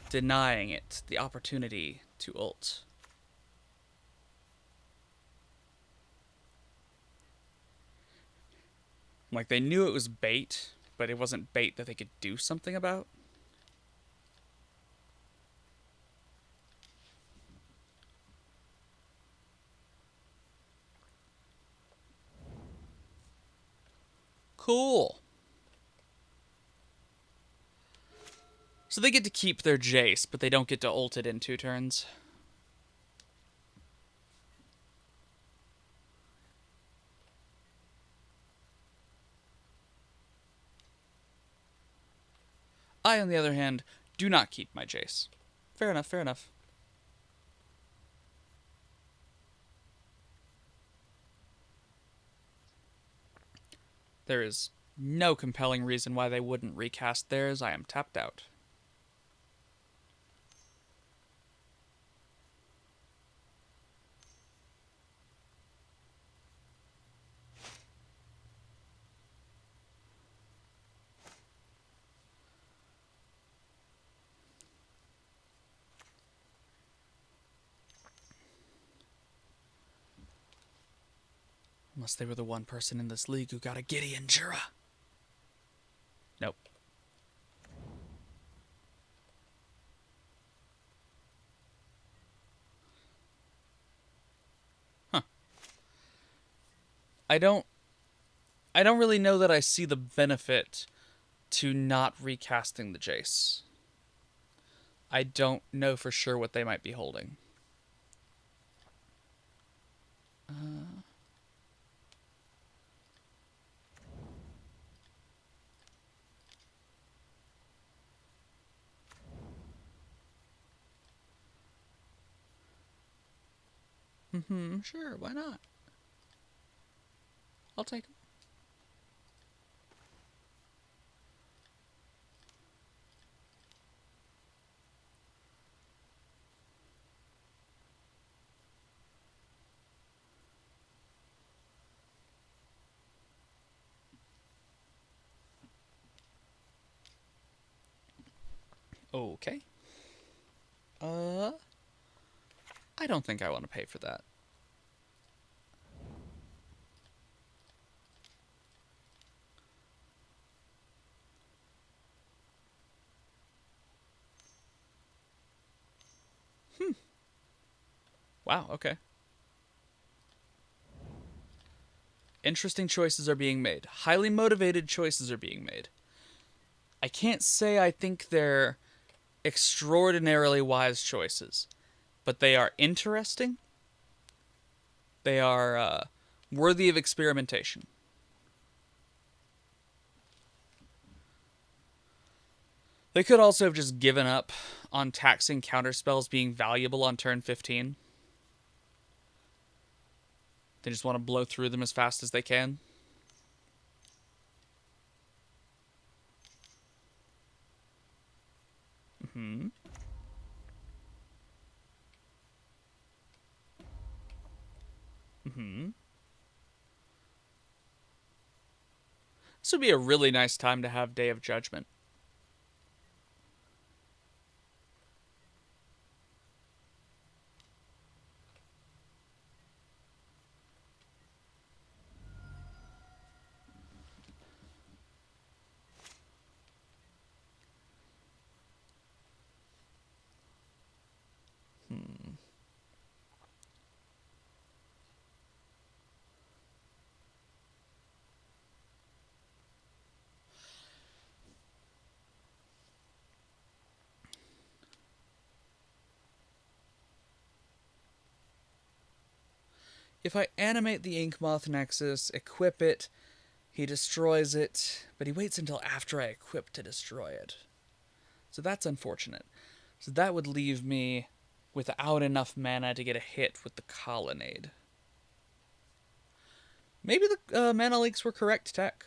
Denying it the opportunity to ult. Like, they knew it was bait, but it wasn't bait that they could do something about. Cool. So they get to keep their Jace, but they don't get to ult it in 2 turns. I, on the other hand, do not keep my Jace. Fair enough, fair enough. There is no compelling reason why they wouldn't recast theirs. I am tapped out. Unless they were the one person in this league who got a Gideon Jura. Nope. I don't really know that I see the benefit to not recasting the Jace. I don't know for sure what they might be holding. Sure, why not? I'll take them. Okay. I don't think I want to pay for that. Wow, okay. Interesting choices are being made. Highly motivated choices are being made. I can't say I think they're extraordinarily wise choices, but they are interesting. They are worthy of experimentation. They could also have just given up on taxing counterspells being valuable on turn 15. They just want to blow through them as fast as they can. Mm-hmm. Mm-hmm. This would be a really nice time to have Day of Judgment. If I animate the Inkmoth Nexus, equip it, he destroys it, but he waits until after I equip to destroy it. So that's unfortunate. So that would leave me without enough mana to get a hit with the Colonnade. Maybe the mana leaks were correct tech.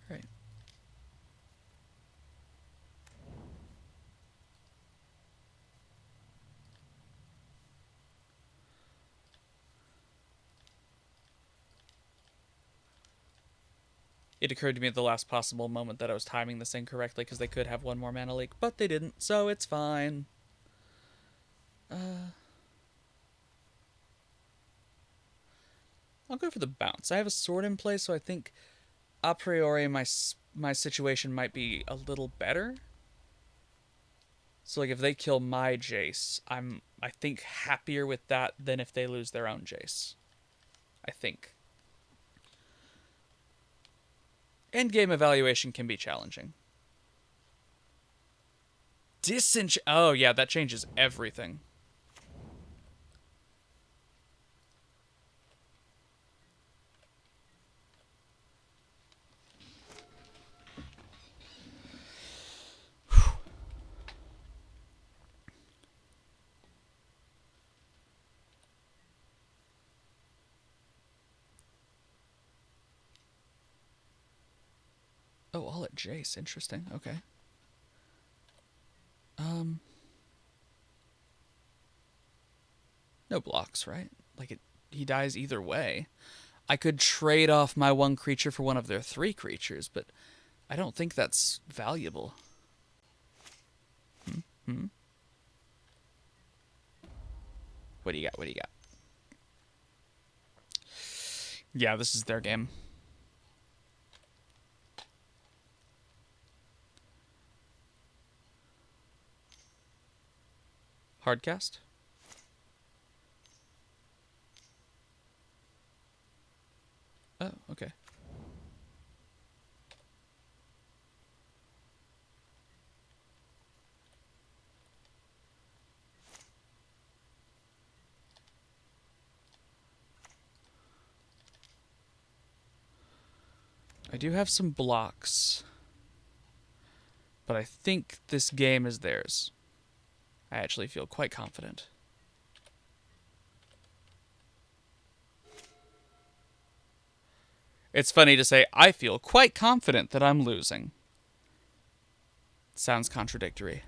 Right. It occurred to me at the last possible moment that I was timing this incorrectly because they could have one more mana leak, but they didn't, so it's fine. I'll go for the bounce. I have a sword in play, so I think a priori my situation might be a little better. So like if they kill my Jace, I think happier with that than if they lose their own Jace. I think. Endgame evaluation can be challenging. Oh yeah, that changes everything. Oh, all at Jace. Interesting. Okay. No blocks, right? Like he dies either way. I could trade off my one creature for one of their three creatures, but I don't think that's valuable. Hmm? What do you got? What do you got? Yeah, this is their game. Hardcast. Oh, okay. I do have some blocks, but I think this game is theirs. I actually feel quite confident. It's funny to say I feel quite confident that I'm losing. Sounds contradictory.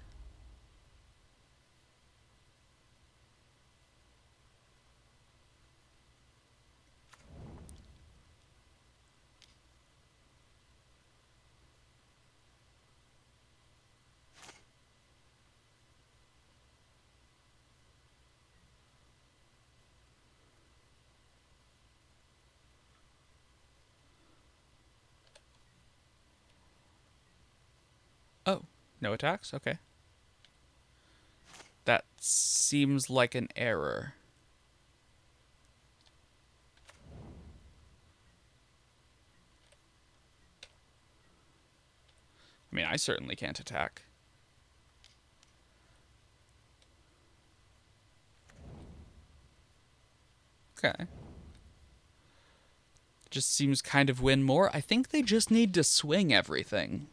Oh, no attacks? Okay. That seems like an error. I mean, I certainly can't attack. Okay. Just seems kind of win more. I think they just need to swing everything.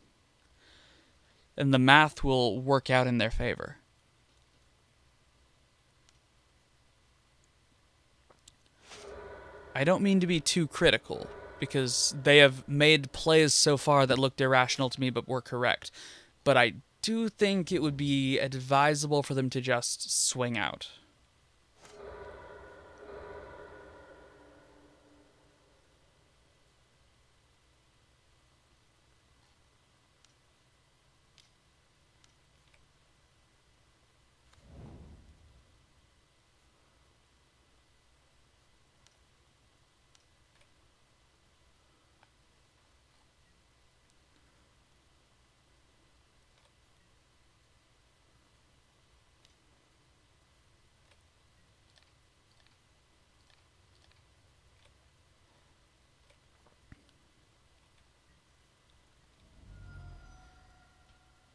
And the math will work out in their favor. I don't mean to be too critical, because they have made plays so far that looked irrational to me but were correct. But I do think it would be advisable for them to just swing out.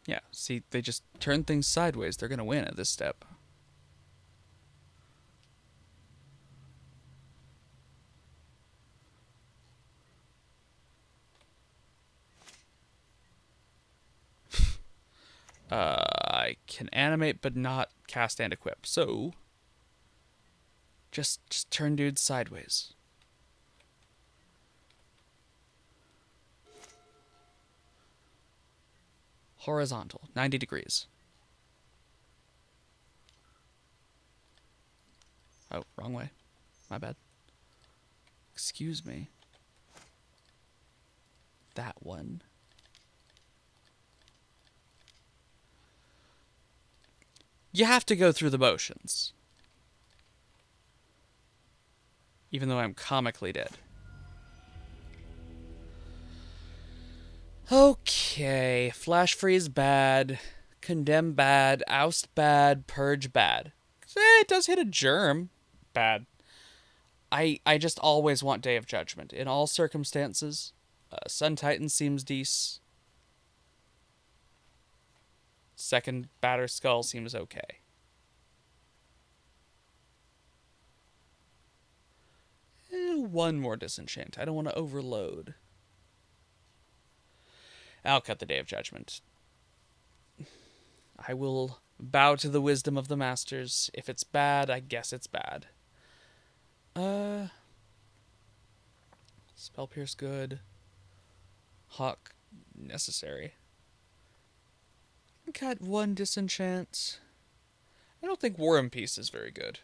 Yeah, see, they just turn things sideways. They're going to win at this step. I can animate but not cast and equip. So, just turn dudes sideways. Horizontal, 90 degrees. Oh, wrong way. My bad. Excuse me. That one. You have to go through the motions. Even though I'm comically dead. Okay. Flash freeze bad. Condemn bad. Oust bad. Purge bad. It does hit a germ. Bad. I just always want Day of Judgment. In all circumstances. Sun Titan seems decent. Second Batter Skull seems okay. One more disenchant. I don't want to overload. I'll cut the Day of Judgment. I will bow to the wisdom of the masters. If it's bad, I guess it's bad. Spell Pierce good. Hawk necessary. Got one disenchant. I don't think War and Peace is very good.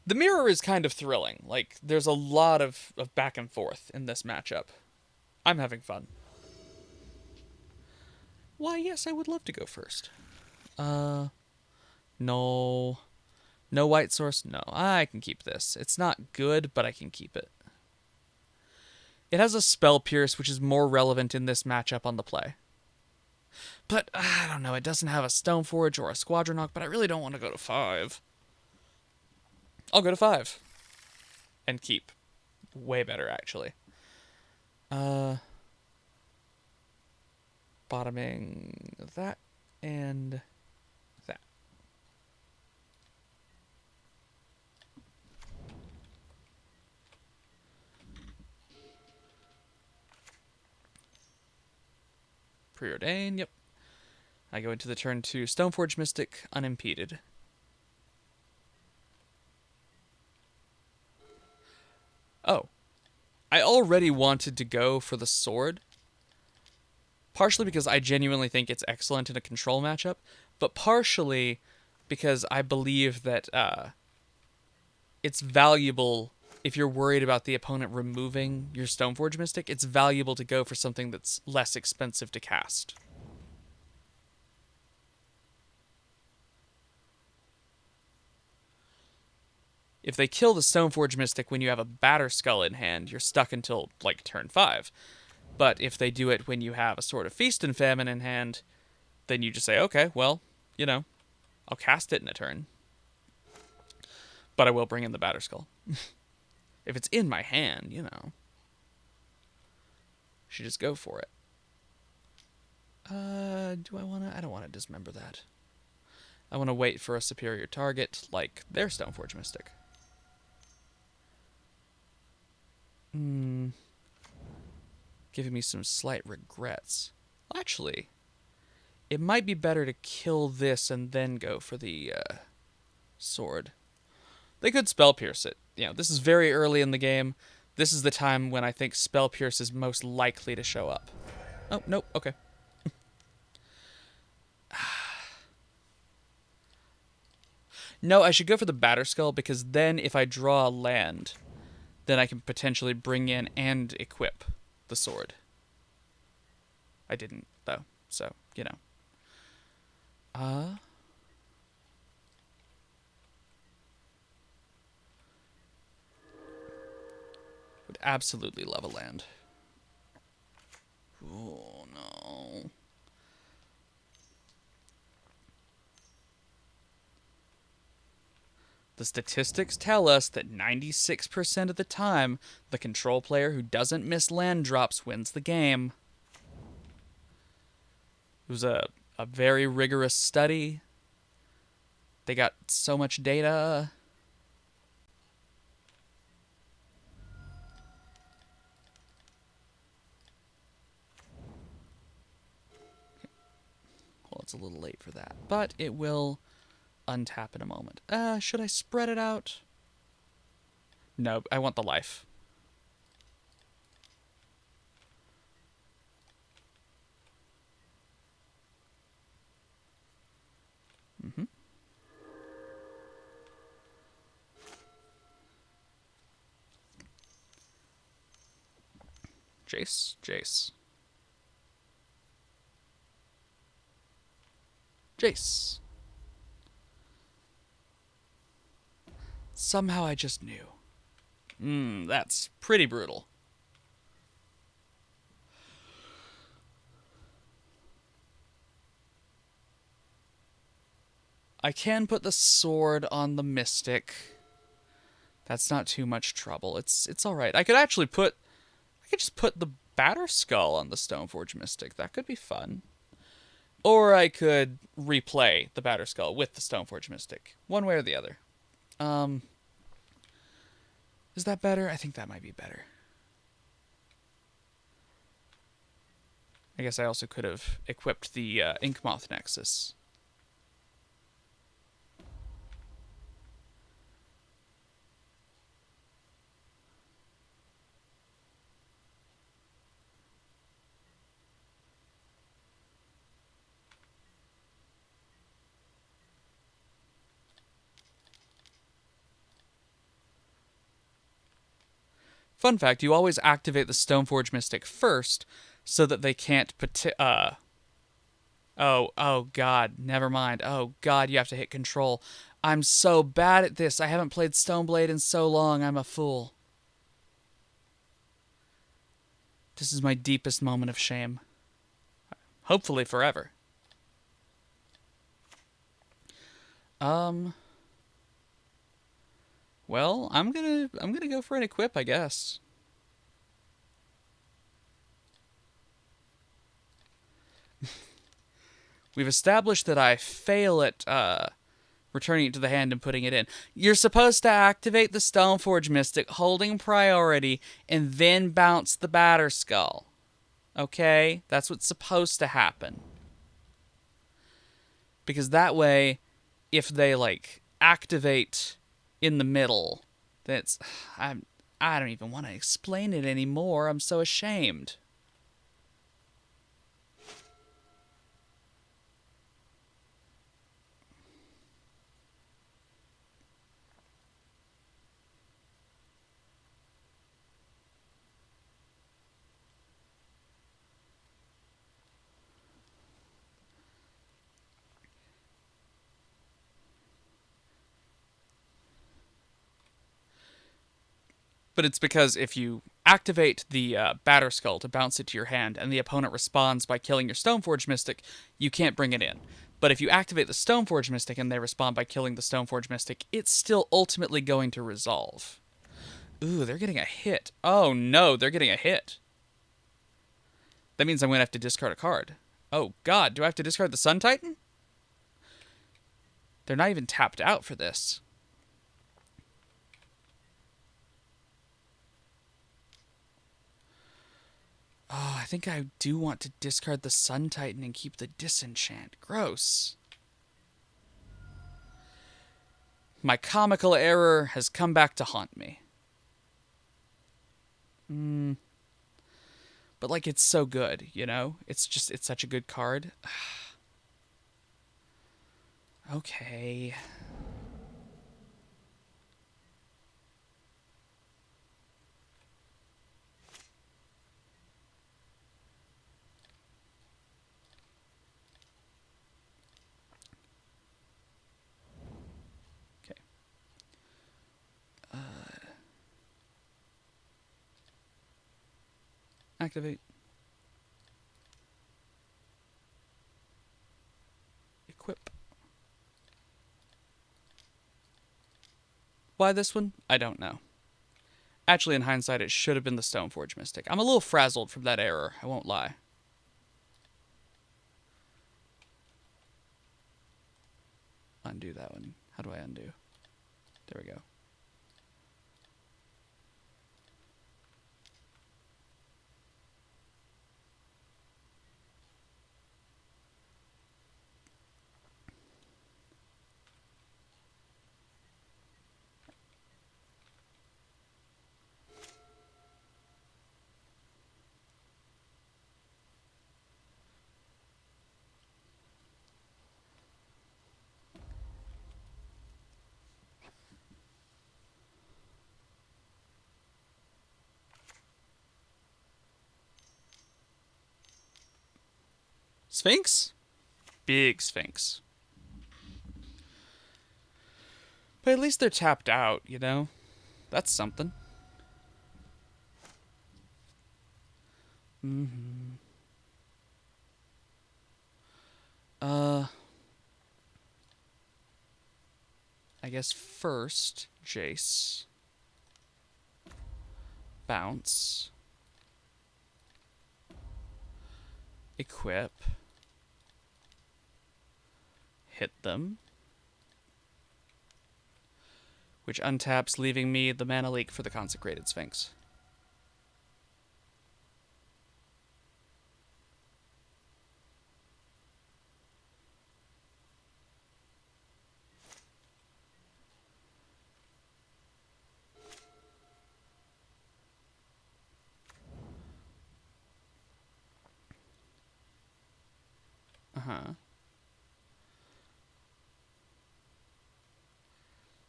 The mirror is kind of thrilling. Like, there's a lot of back and forth in this matchup. I'm having fun. Why, yes, I would love to go first. No. No white source? No. I can keep this. It's not good, but I can keep it. It has a Spell Pierce, which is more relevant in this matchup on the play. But, I don't know, it doesn't have a Stoneforge or a Squadron Knock, but I really don't want to go to 5. I'll go to 5. And keep. Way better, actually. Bottoming that and that. Preordain, yep. I go into the turn to Stoneforge Mystic, unimpeded. Oh. I already wanted to go for the sword. Partially because I genuinely think it's excellent in a control matchup, but partially because I believe that it's valuable if you're worried about the opponent removing your Stoneforge Mystic. It's valuable to go for something that's less expensive to cast. If they kill the Stoneforge Mystic when you have a Batterskull in hand, you're stuck until, like, turn 5. But if they do it when you have a Sword of Feast and Famine in hand, then you just say, okay, well, you know, I'll cast it in a turn. But I will bring in the Batterskull. If it's in my hand, you know. Should just go for it. Do I want to? I don't want to dismember that. I want to wait for a superior target, like their Stoneforge Mystic. Giving me some slight regrets. Actually, it might be better to kill this and then go for the sword. They could Spell Pierce it. You know, this is very early in the game. This is the time when I think Spell Pierce is most likely to show up. Oh, nope, okay. No, I should go for the Batterskull, because then if I draw a land, then I can potentially bring in and equip the sword. I didn't, though, so, you know. Would absolutely love a land. Oh, no. The statistics tell us that 96% of the time, the control player who doesn't miss land drops wins the game. It was a very rigorous study. They got so much data. Well, it's a little late for that, but it will untap in a moment. Should I spread it out? No, I want the life. Jace, Jace. Jace. Somehow I just knew. That's pretty brutal. I can put the sword on the Mystic. That's not too much trouble. It's all right. I could just put the Batterskull on the Stoneforge Mystic. That could be fun. Or I could replay the Batterskull with the Stoneforge Mystic. One way or the other. Is that better? I think that might be better. I guess I also could have equipped the Inkmoth Nexus. Fun fact, you always activate the Stoneforge Mystic first so that they can't Oh god, never mind. Oh god, you have to hit control. I'm so bad at this. I haven't played Stoneblade in so long. I'm a fool. This is my deepest moment of shame. Hopefully forever. Well, I'm gonna go for an equip, I guess. We've established that I fail at returning it to the hand and putting it in. You're supposed to activate the Stoneforge Mystic, holding priority, and then bounce the Batter Skull. Okay? That's what's supposed to happen. Because that way, if they, like, activate in the middle, then it's... I don't even want to explain it anymore. I'm so ashamed. But it's because if you activate the Batter Skull to bounce it to your hand, and the opponent responds by killing your Stoneforge Mystic, you can't bring it in. But if you activate the Stoneforge Mystic and they respond by killing the Stoneforge Mystic, it's still ultimately going to resolve. Ooh, they're getting a hit. Oh no, they're getting a hit. That means I'm going to have to discard a card. Oh god, do I have to discard the Sun Titan? They're not even tapped out for this. Oh, I think I do want to discard the Sun Titan and keep the Disenchant. Gross. My comical error has come back to haunt me. But, like, it's so good, you know? It's such a good card. Okay. Activate. Equip. Why this one? I don't know. Actually, in hindsight, it should have been the Stoneforge Mystic. I'm a little frazzled from that error, I won't lie. Undo that one. How do I undo? There we go. Sphinx? Big Sphinx. But at least they're tapped out, you know? That's something. I guess first, Jace. Bounce. Equip. Hit them. Which untaps, leaving me the mana leak for the Consecrated Sphinx.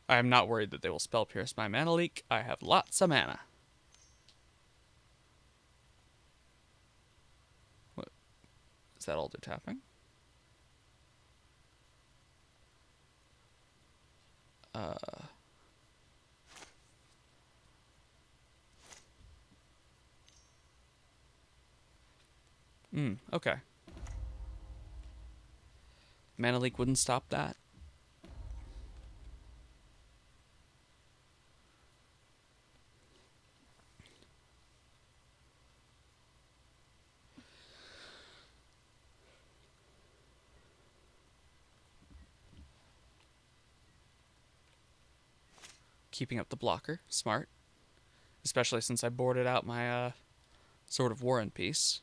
I am not worried that they will spell pierce my mana leak. I have lots of mana. What? Is that all they're tapping? Okay. Mana leak wouldn't stop that. Keeping up the blocker. Smart. Especially since I boarded out my Sword of War and Peace.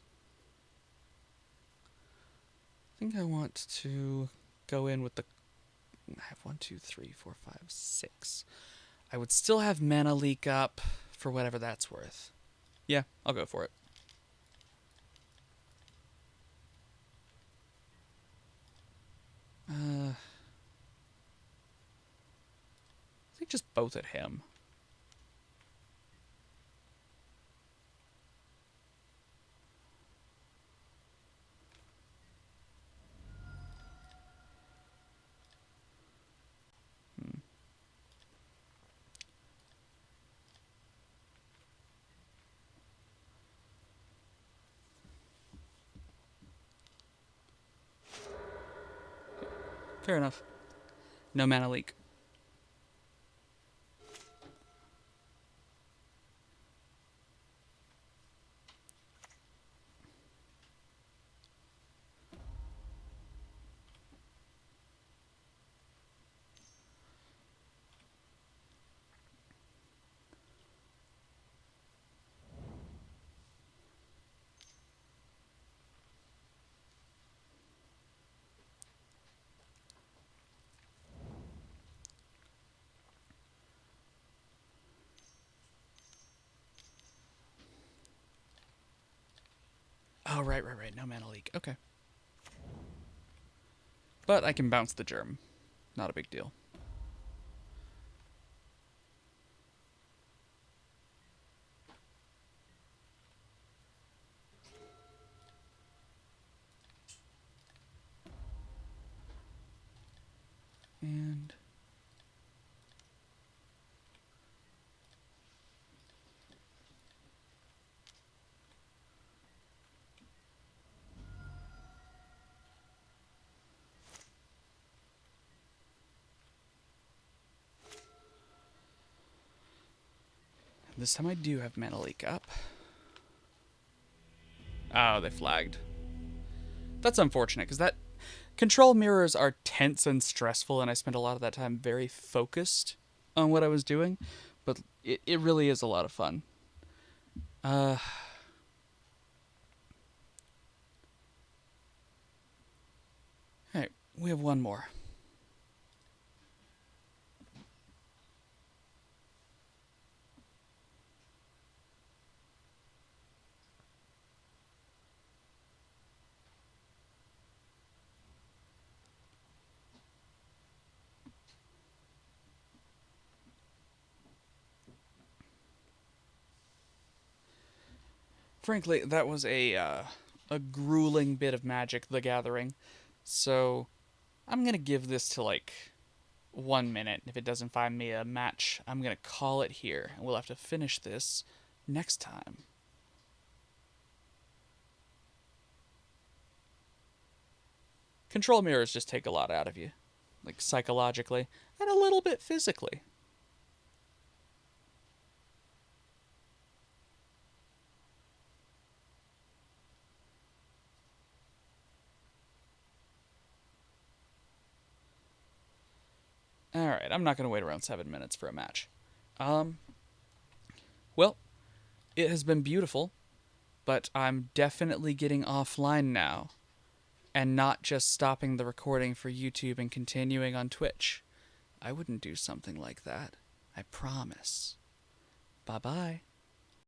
I think I want to go in with the... I have 1, 2, 3, 4, 5, 6. I would still have Mana Leak up for whatever that's worth. Yeah, I'll go for it. I think just both at him. Fair enough. No Mana Leak. Oh, right. No Mana Leak. Okay. But I can bounce the germ. Not a big deal. And... this time I do have Mana Leak up. Oh, they flagged. That's unfortunate, because that... Control mirrors are tense and stressful, and I spent a lot of that time very focused on what I was doing. But it really is a lot of fun. Alright, we have one more. Frankly, that was a grueling bit of Magic the Gathering. So I'm going to give this to like 1 minute. If it doesn't find me a match, I'm going to call it here. And we'll have to finish this next time. Control mirrors just take a lot out of you. Like psychologically and a little bit physically. Alright, I'm not going to wait around 7 minutes for a match. Well, it has been beautiful, but I'm definitely getting offline now. And not just stopping the recording for YouTube and continuing on Twitch. I wouldn't do something like that. I promise. Bye-bye.